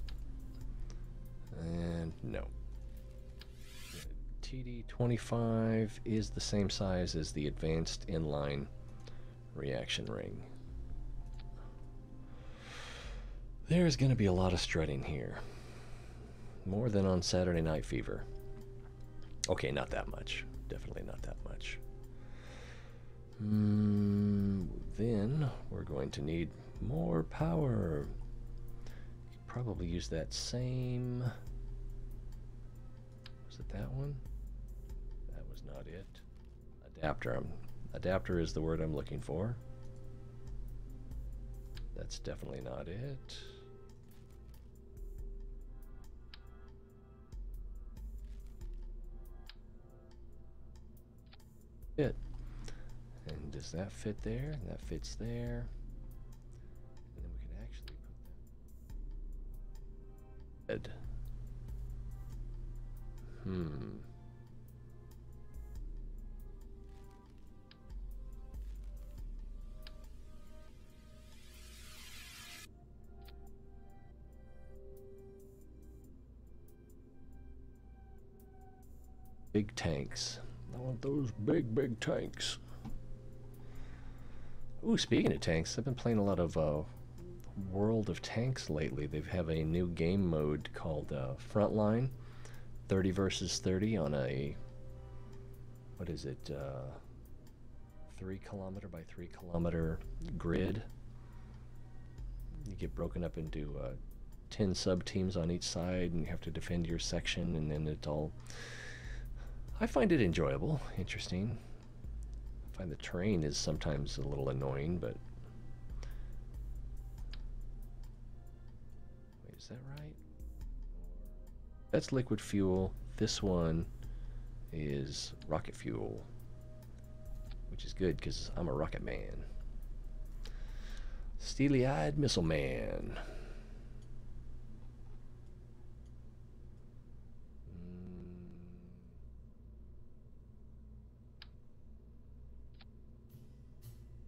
And no. TD25 is the same size as the advanced inline reaction ring. There's going to be a lot of strutting here. More than on Saturday Night Fever. Okay, not that much. Definitely not that much. Then we're going to need more power. Probably use that same... Was it that one? That was not it. Adapter. Adapter is the word I'm looking for. That's definitely not it. It. And does that fit there? That fits there. And then we can actually put that. Big tanks. I want those big tanks. Ooh, speaking of tanks, I've been playing a lot of World of Tanks lately. They have a new game mode called Frontline. 30 versus 30 on a, what is it, 3 kilometer by 3 kilometer grid. You get broken up into 10 sub teams on each side, and you have to defend your section, and then it's all... I find it enjoyable, interesting. I find the terrain is sometimes a little annoying, but... Wait, is that right? That's liquid fuel. This one is rocket fuel, which is good because I'm a rocket man. Steely-eyed missile man.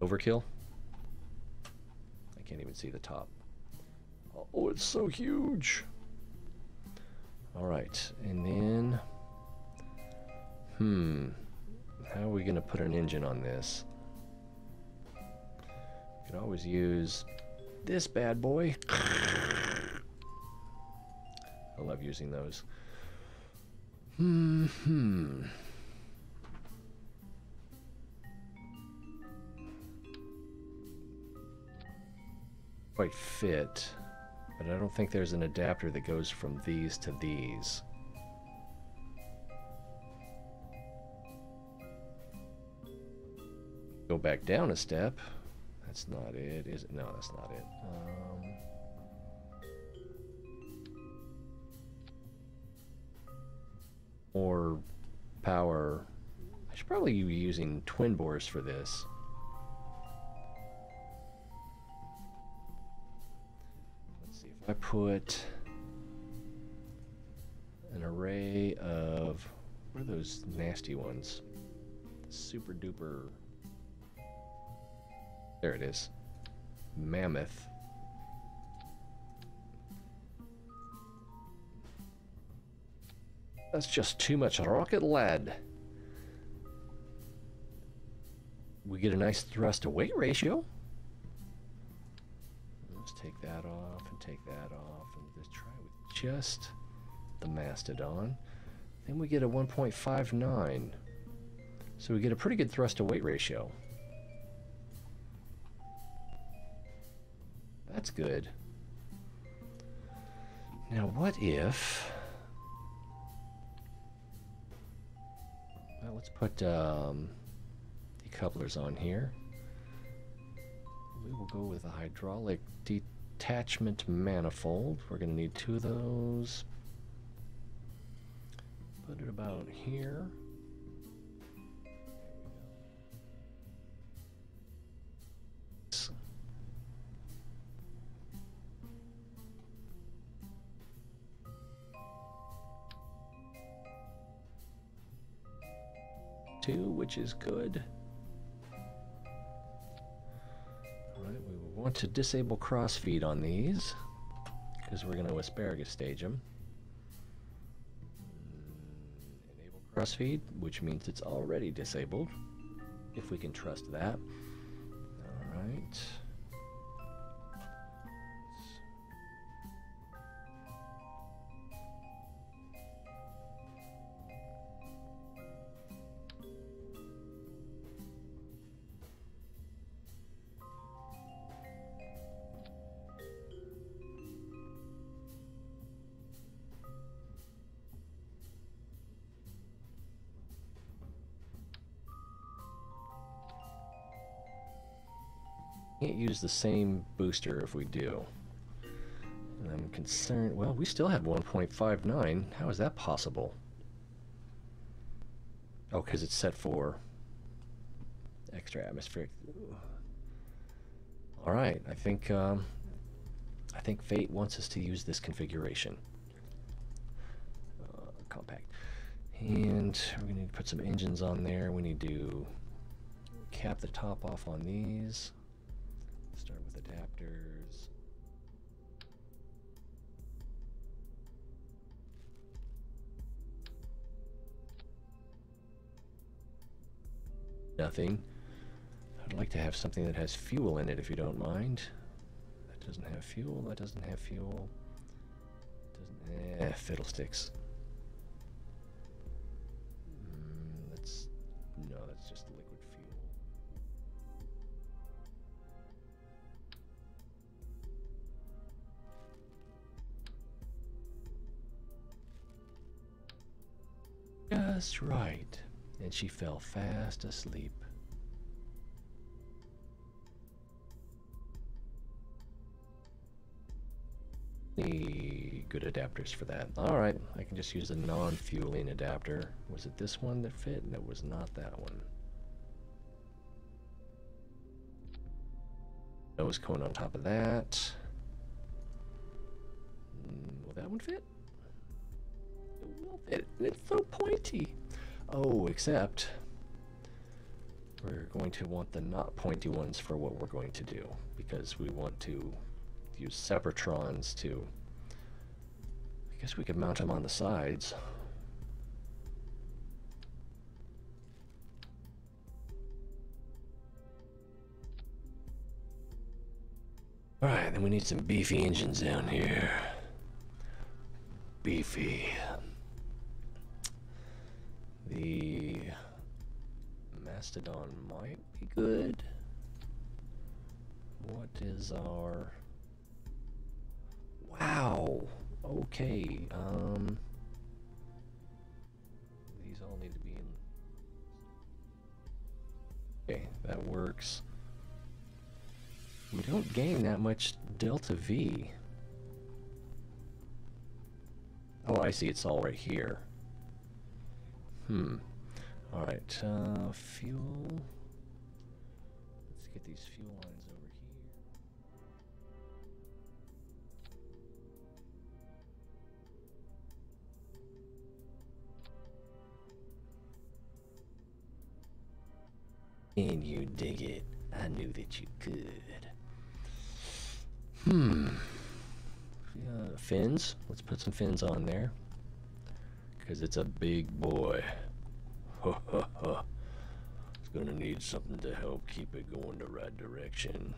Overkill? I can't even see the top. Oh, it's so huge. All right, and then, how are we gonna put an engine on this? We could always use this bad boy. I love using those. Quite fit. But I don't think there's an adapter that goes from these to these. Go back down a step. That's not it, is it? No, that's not it. More power. I should probably be using twin bores for this. I put an array of, what are those nasty ones? Super duper, there it is, mammoth. That's just too much rocket lead. We get a nice thrust to weight ratio. Let's take that off and take that off and just try with just the Mastodon. Then we get a 1.59. So we get a pretty good thrust to weight ratio. That's good. Now what if... Well, let's put decouplers on here. We will go with a hydraulic detachment manifold. We're going to need 2 of those. Put it about here. Two, which is good. Alright, we want to disable crossfeed on these, because we're going to asparagus stage them. Enable crossfeed, which means it's already disabled, if we can trust that. Alright. Can't use the same booster if we do. And I'm concerned, well, we still have 1.59. How is that possible? Oh, because it's set for extra atmospheric. All right, I think Fate wants us to use this configuration. Compact. And we're going to need to put some engines on there. We need to cap the top off on these. Start with adapters. Nothing. I'd like to have something that has fuel in it, if you don't mind. That doesn't have fuel. That doesn't have fuel. Doesn't. Fiddlesticks. No, that's just liquid fuel. Just right. And she fell fast asleep. Good adapters for that. Alright, I can just use a non-fueling adapter. Was it this one that fit? No, it was not that one. Nose cone on top of that. Will that one fit? It will fit. It's so pointy. Oh, except we're going to want the not pointy ones for what we're going to do, because we want to use Separatrons to, I guess we could mount them on the sides. Alright, then we need some beefy engines down here. Beefy. The Mastodon might be good. What is our... Wow! Okay, these all need to be in... Okay, that works. We don't gain that much delta V. Oh, I see, it's all right here. Alright, fuel. Let's get these fuel lines over here. And you dig it. I knew that you could. Fins. Let's put some fins on there. Because it's a big boy. It's gonna need something to help keep it going the right direction.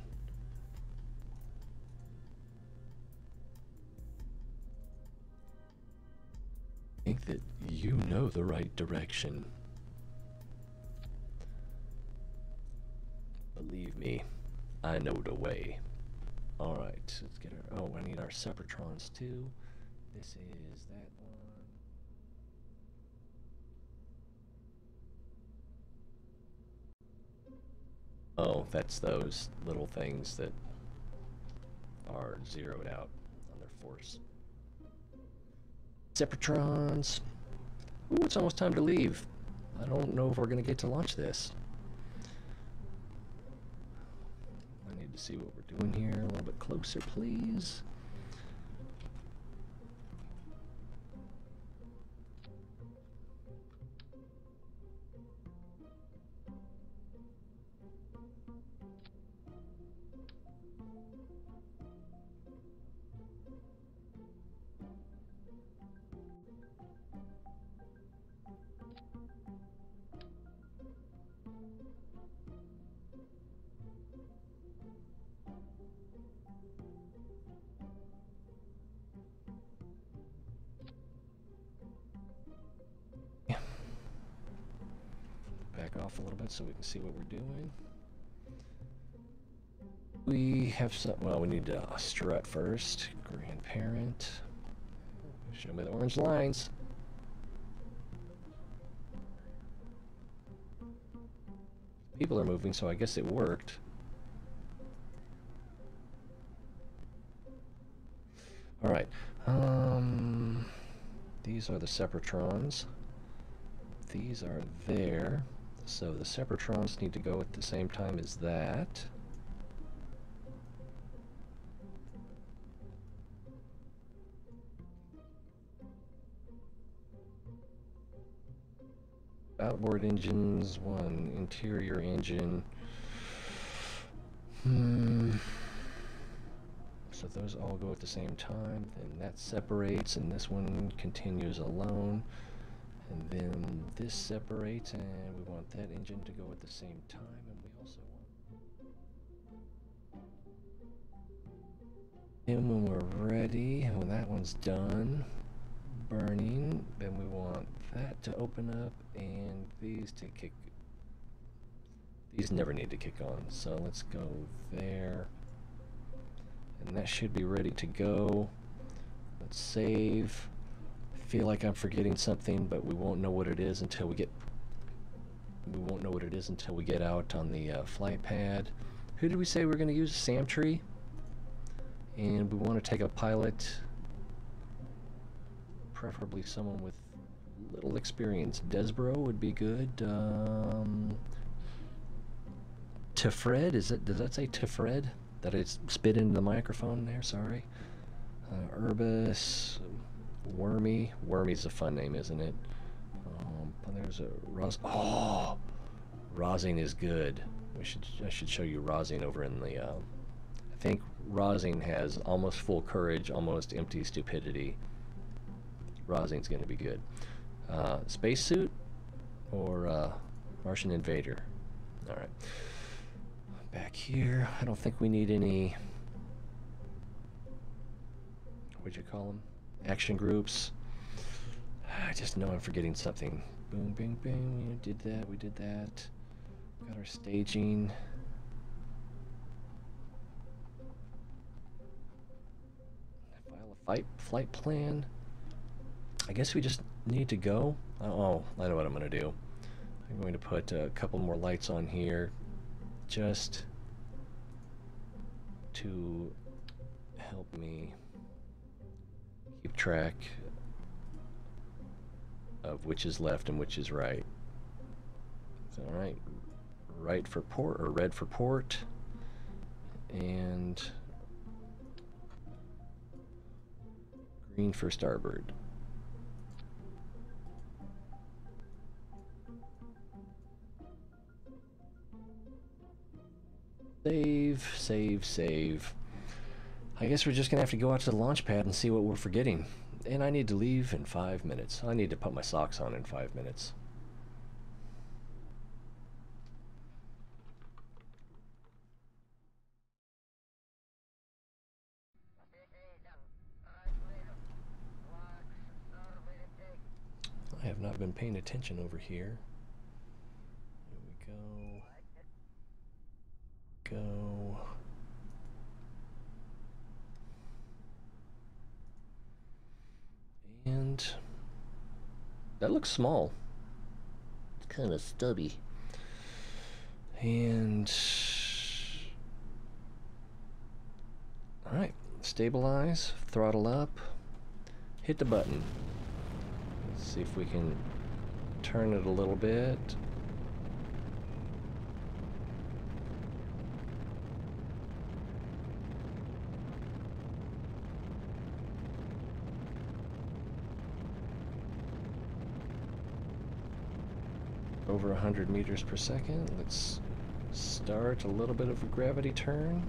I think that you know the right direction. Believe me, I know the way. Alright, let's get our... Oh, I need our Separatrons too. This is that one. Oh, that's those little things that are zeroed out on their force. Separatrons. Ooh, it's almost time to leave. I don't know if we're going to get to launch this. I need to see what we're doing here a little bit closer, please. off a little bit so we can see what we're doing. We have some, well, we need a strut first. Grandparent. Show me the orange lines. People are moving, so I guess it worked. All right. These are the separatrons. These are there. So the separatrons need to go at the same time as that. Outboard engines, one interior engine. So those all go at the same time, then that separates, and this one continues alone. And then this separates, and we want that engine to go at the same time, and we also want... And when we're ready, when that one's done burning, then we want that to open up, and these to kick. These never need to kick on, so let's go there. And that should be ready to go. Let's save. I feel like I'm forgetting something, but we won't know what it is until we get out on the flight pad. Who did we say we're going to use? Samtree. And we want to take a pilot, preferably someone with little experience. Desbro would be good. Tefred, does that say Tefred? That I spit into the microphone there, sorry. Urbis, Wormy. Wormy's a fun name, isn't it? There's a Oh, Rosing is good. I should show you Rosing over in the. I think Rosing has almost full courage, almost empty stupidity. Rosing's going to be good. Spacesuit or Martian Invader. All right. Back here, I don't think we need any, what'd you call them? Action groups. I just know I'm forgetting something. Boom, bing, bing, we did that. Got our staging. File a flight plan. I guess we just need to go. Oh, I know what I'm gonna do. I'm going to put a couple more lights on here, just to help me keep track of which is left and which is right. So, all right, right for port, or red for port, and green for starboard. Save. I guess we're just gonna have to go out to the launch pad and see what we're forgetting. And I need to leave in 5 minutes. I need to put my socks on in 5 minutes. I have not been paying attention over here. Here we go. And that looks small. It's kind of stubby. And all right, stabilize, throttle up, hit the button. Let's see if we can turn it a little bit. Over 100 meters per second. Let's start a little bit of a gravity turn.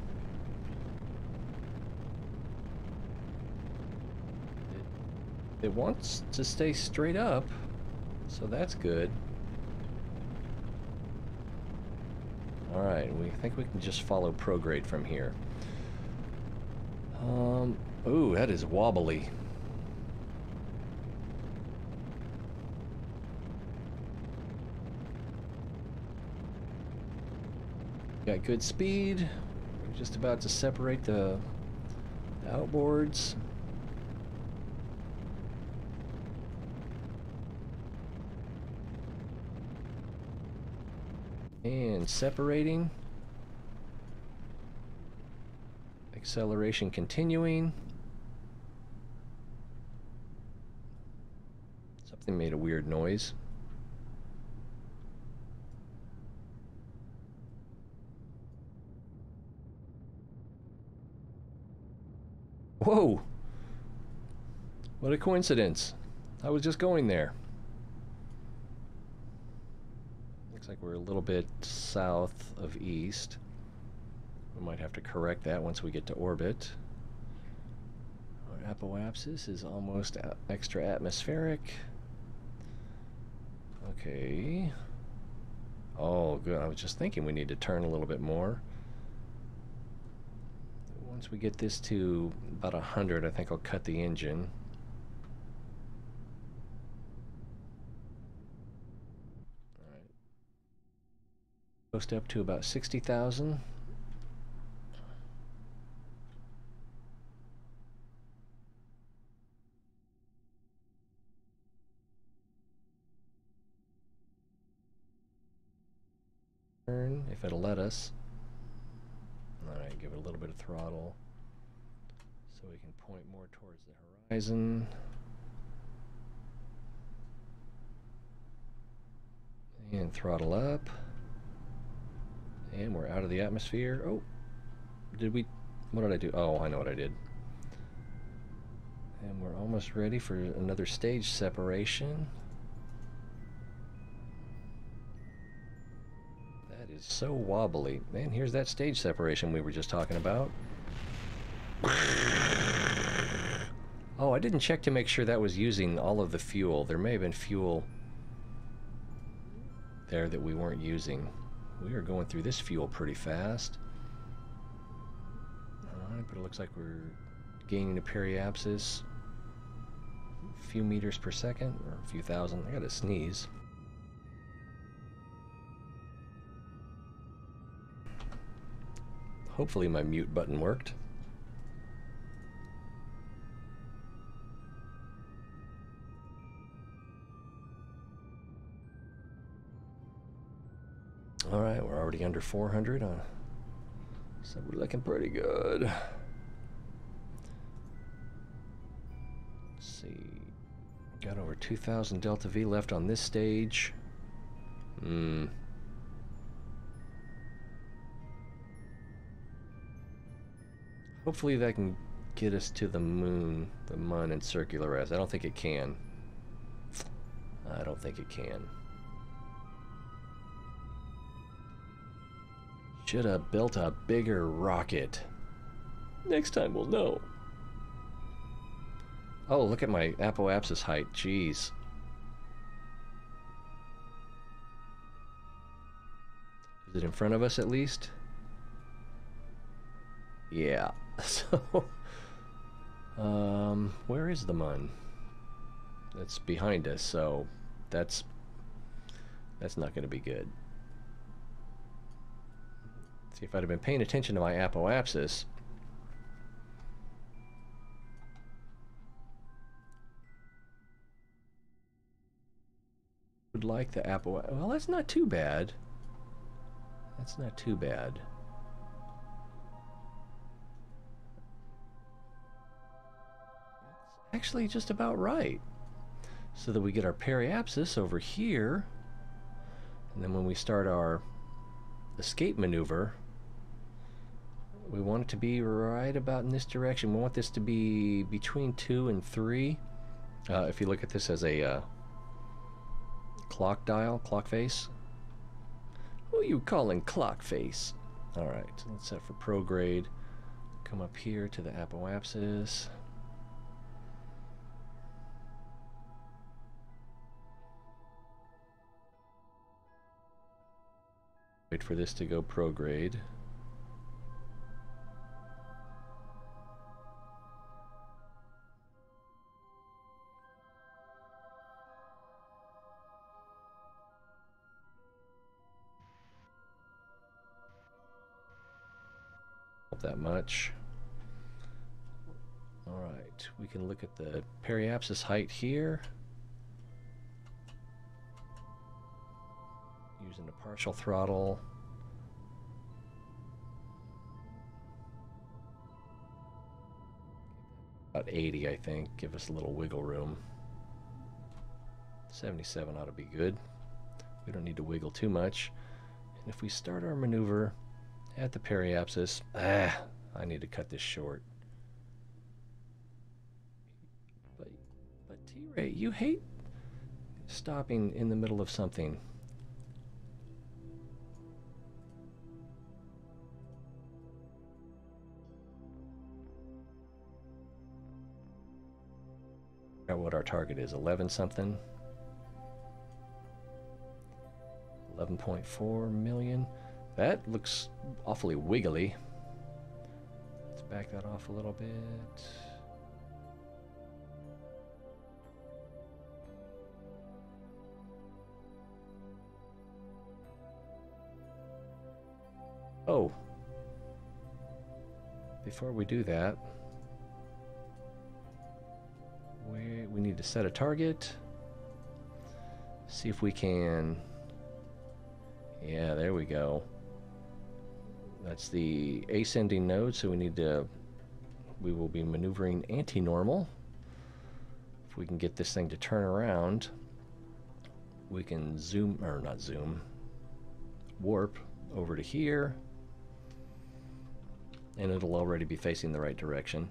It wants to stay straight up, so that's good. Alright, we think we can just follow prograde from here. Ooh, that is wobbly. Got good speed. We're just about to separate the outboards. And separating. Acceleration continuing. Something made a weird noise. Whoa! What a coincidence. I was just going there. Looks like we're a little bit south of east. We might have to correct that once we get to orbit. Our apoapsis is almost extra atmospheric. Okay. Oh, good. I was just thinking we need to turn a little bit more. Once we get this to about 100, I think I'll cut the engine. All right. Post up to about 60,000. If it'll let us. Alright, give it a little bit of throttle so we can point more towards the horizon. And throttle up. And we're out of the atmosphere. Oh, what did I do? Oh, I know what I did. And we're almost ready for another stage separation. Is so wobbly. Man, here's that stage separation we were just talking about. Oh, I didn't check to make sure that was using all of the fuel. There may have been fuel there that we weren't using. We are going through this fuel pretty fast. Alright, but it looks like we're gaining a periapsis. A few meters per second, or a few thousand. I gotta sneeze. Hopefully my mute button worked. All right, we're already under 400, so we're looking pretty good. Let's see, got over 2,000 delta V left on this stage. Hopefully that can get us to the moon, the Mun and circular S. I don't think it can. I don't think it can. Should have built a bigger rocket. Next time we'll know. Oh, look at my apoapsis height. Jeez. Is it in front of us at least? Yeah. So, where is the Mun? That's behind us, so that's not going to be good. See, if I'd have been paying attention to my apoapsis, would like the apoapsis. Well, that's not too bad. That's not too bad. Actually just about right, so that we get our periapsis over here, and then when we start our escape maneuver, we want it to be right about in this direction. We want this to be between 2 and 3. If you look at this as a clock dial, clock face. Who are you calling clock face? Alright, so let's set for prograde. Come up here to the apoapsis. Wait for this to go prograde. that much. All right, we can look at the periapsis height here. Using a partial throttle. About 80, I think. Give us a little wiggle room. 77 ought to be good. We don't need to wiggle too much. And if we start our maneuver at the periapsis, I need to cut this short. But T-Ray, you hate stopping in the middle of something. What our target is, 11 something. 11.4 million. That looks awfully wiggly. Let's back that off a little bit. Oh. Before we do that, we need to set a target. See if we can... Yeah, there we go. That's the ascending node, so we will be maneuvering anti-normal. If we can get this thing to turn around, we can warp over to here, and it'll already be facing the right direction.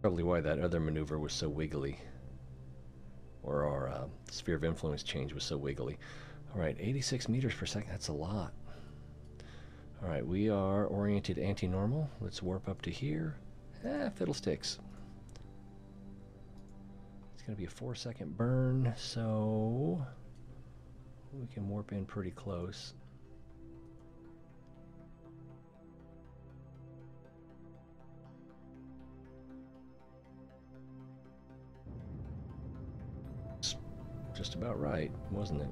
Probably why that other maneuver was so wiggly, or our sphere of influence change was so wiggly. All right, 86 meters per second, that's a lot. All right, we are oriented anti-normal. Let's warp up to here. Fiddlesticks. It's gonna be a 4-second burn, so we can warp in pretty close. Just about right, wasn't it?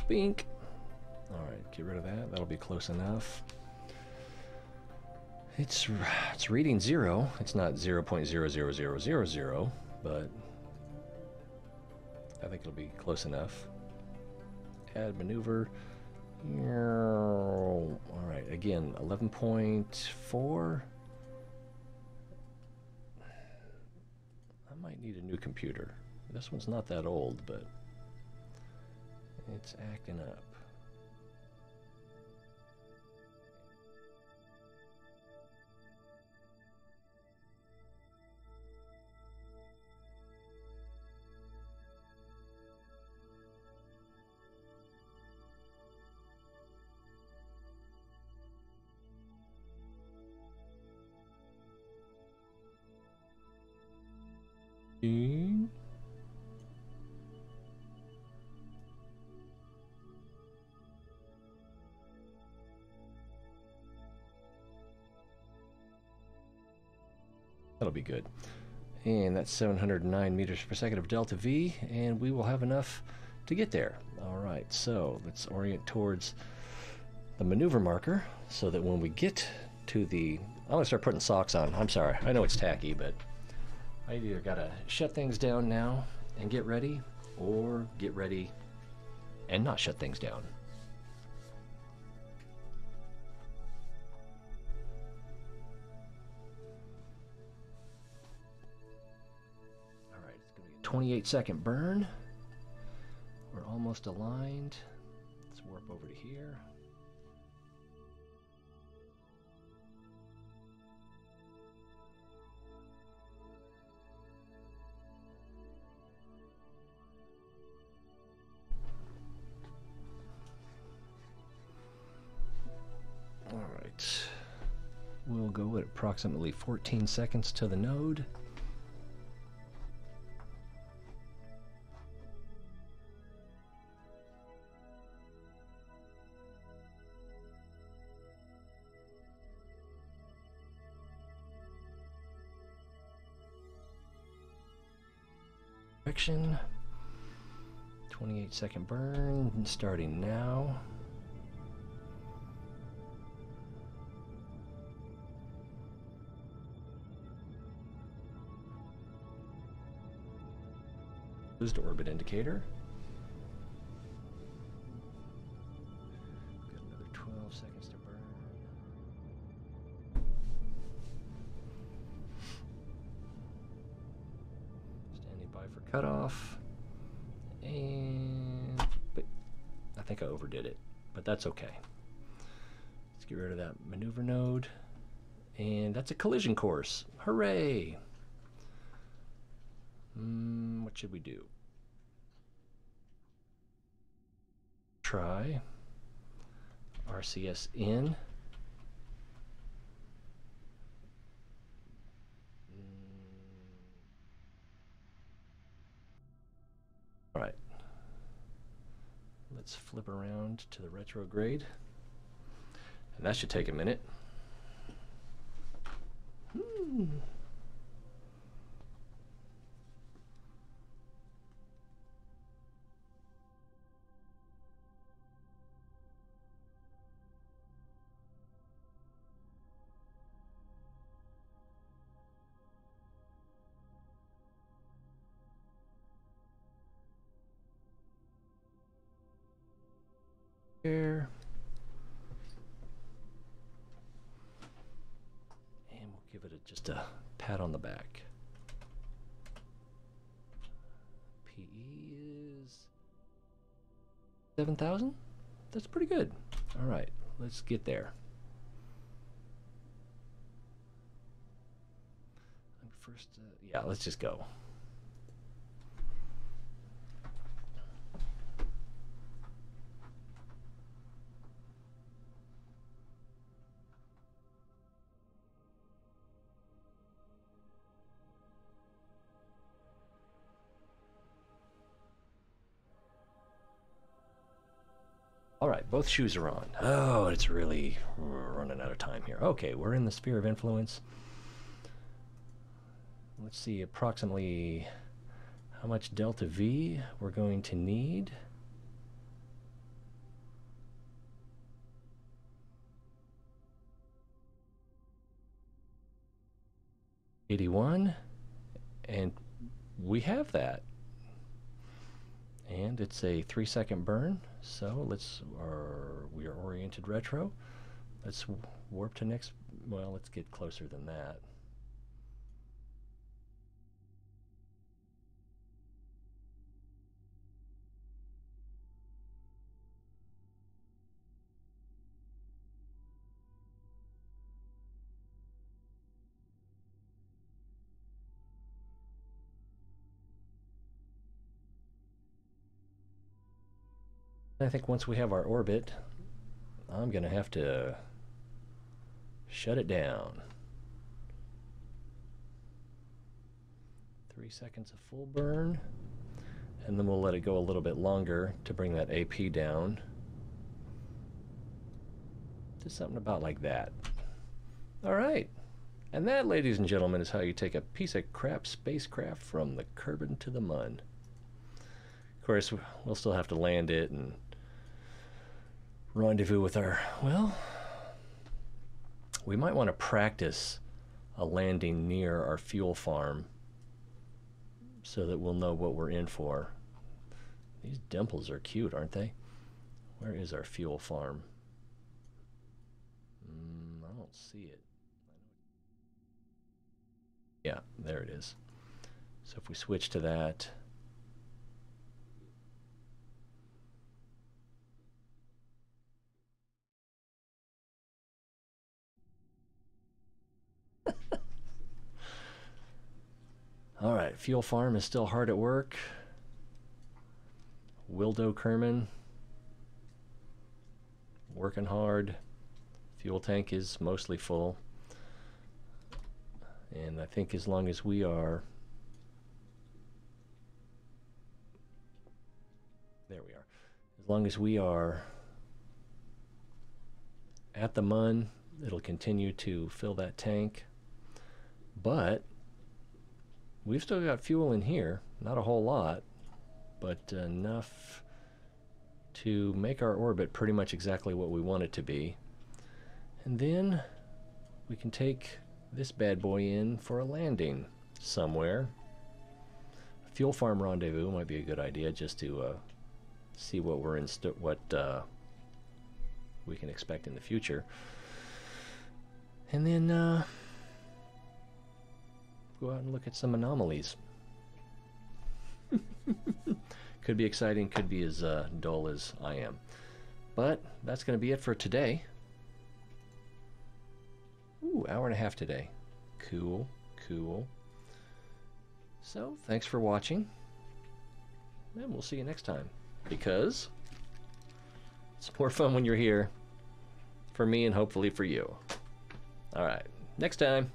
Bink! Alright, get rid of that. That'll be close enough. It's reading 0. It's not 0.00000, but I think it'll be close enough. Add maneuver. Alright, again, 11.4. I might need a new computer. This one's not that old, but it's acting up. That'll be good. And that's 709 meters per second of delta V, and we will have enough to get there. All right, so let's orient towards the maneuver marker so that when we get to the... I'm going to start putting socks on. I'm sorry. I know it's tacky, but I either got to shut things down now and get ready, or get ready and not shut things down. All right, it's going to be a 28-second burn. We're almost aligned. Let's warp over to here. All right, we'll go at approximately 14 seconds to the node. direction. 28-second burn starting now. Closed orbit indicator. Got another 12 seconds to burn. Standing by for cutoff. And I think I overdid it, but that's okay. Let's get rid of that maneuver node. And that's a collision course. Hooray! What should we do? Try RCS in. All right. Let's flip around to the retrograde. And that should take a minute. Here. And we'll give it just a pat on the back. PE is 7,000? That's pretty good. All right, let's get there. First, yeah, let's just go. All right, both shoes are on. Oh, it's really running out of time here. Okay, we're in the sphere of influence. Let's see approximately how much delta V we're going to need. $81, and we have that. And it's a 3-second burn, so we are oriented retro. Let's warp to next, well, let's get closer than that. I think once we have our orbit, I'm going to have to shut it down. 3 seconds of full burn, and then we'll let it go a little bit longer to bring that AP down. Just something about like that. All right. And that, ladies and gentlemen, is how you take a piece of crap spacecraft from the Kerbal to the Mun. Of course, we'll still have to land it and rendezvous with our, well, we might want to practice a landing near our fuel farm so that we'll know what we're in for. These dimples are cute, aren't they? Where is our fuel farm? I don't see it. Yeah, there it is. So if we switch to that, all right, fuel farm is still hard at work. Wildo Kerman, working hard. Fuel tank is mostly full. And I think as long as we are, there we are. As long as we are at the Mun, it'll continue to fill that tank. But we've still got fuel in here. Not a whole lot, but enough to make our orbit pretty much exactly what we want it to be. And then we can take this bad boy in for a landing somewhere. A fuel farm rendezvous might be a good idea, just to see what we're in, we can expect in the future. And then go out and look at some anomalies. Could be exciting, could be as dull as I am. But that's going to be it for today. Ooh, hour and a half today. Cool, cool. So, thanks for watching. And we'll see you next time. Because it's more fun when you're here. For me and hopefully for you. Alright, next time.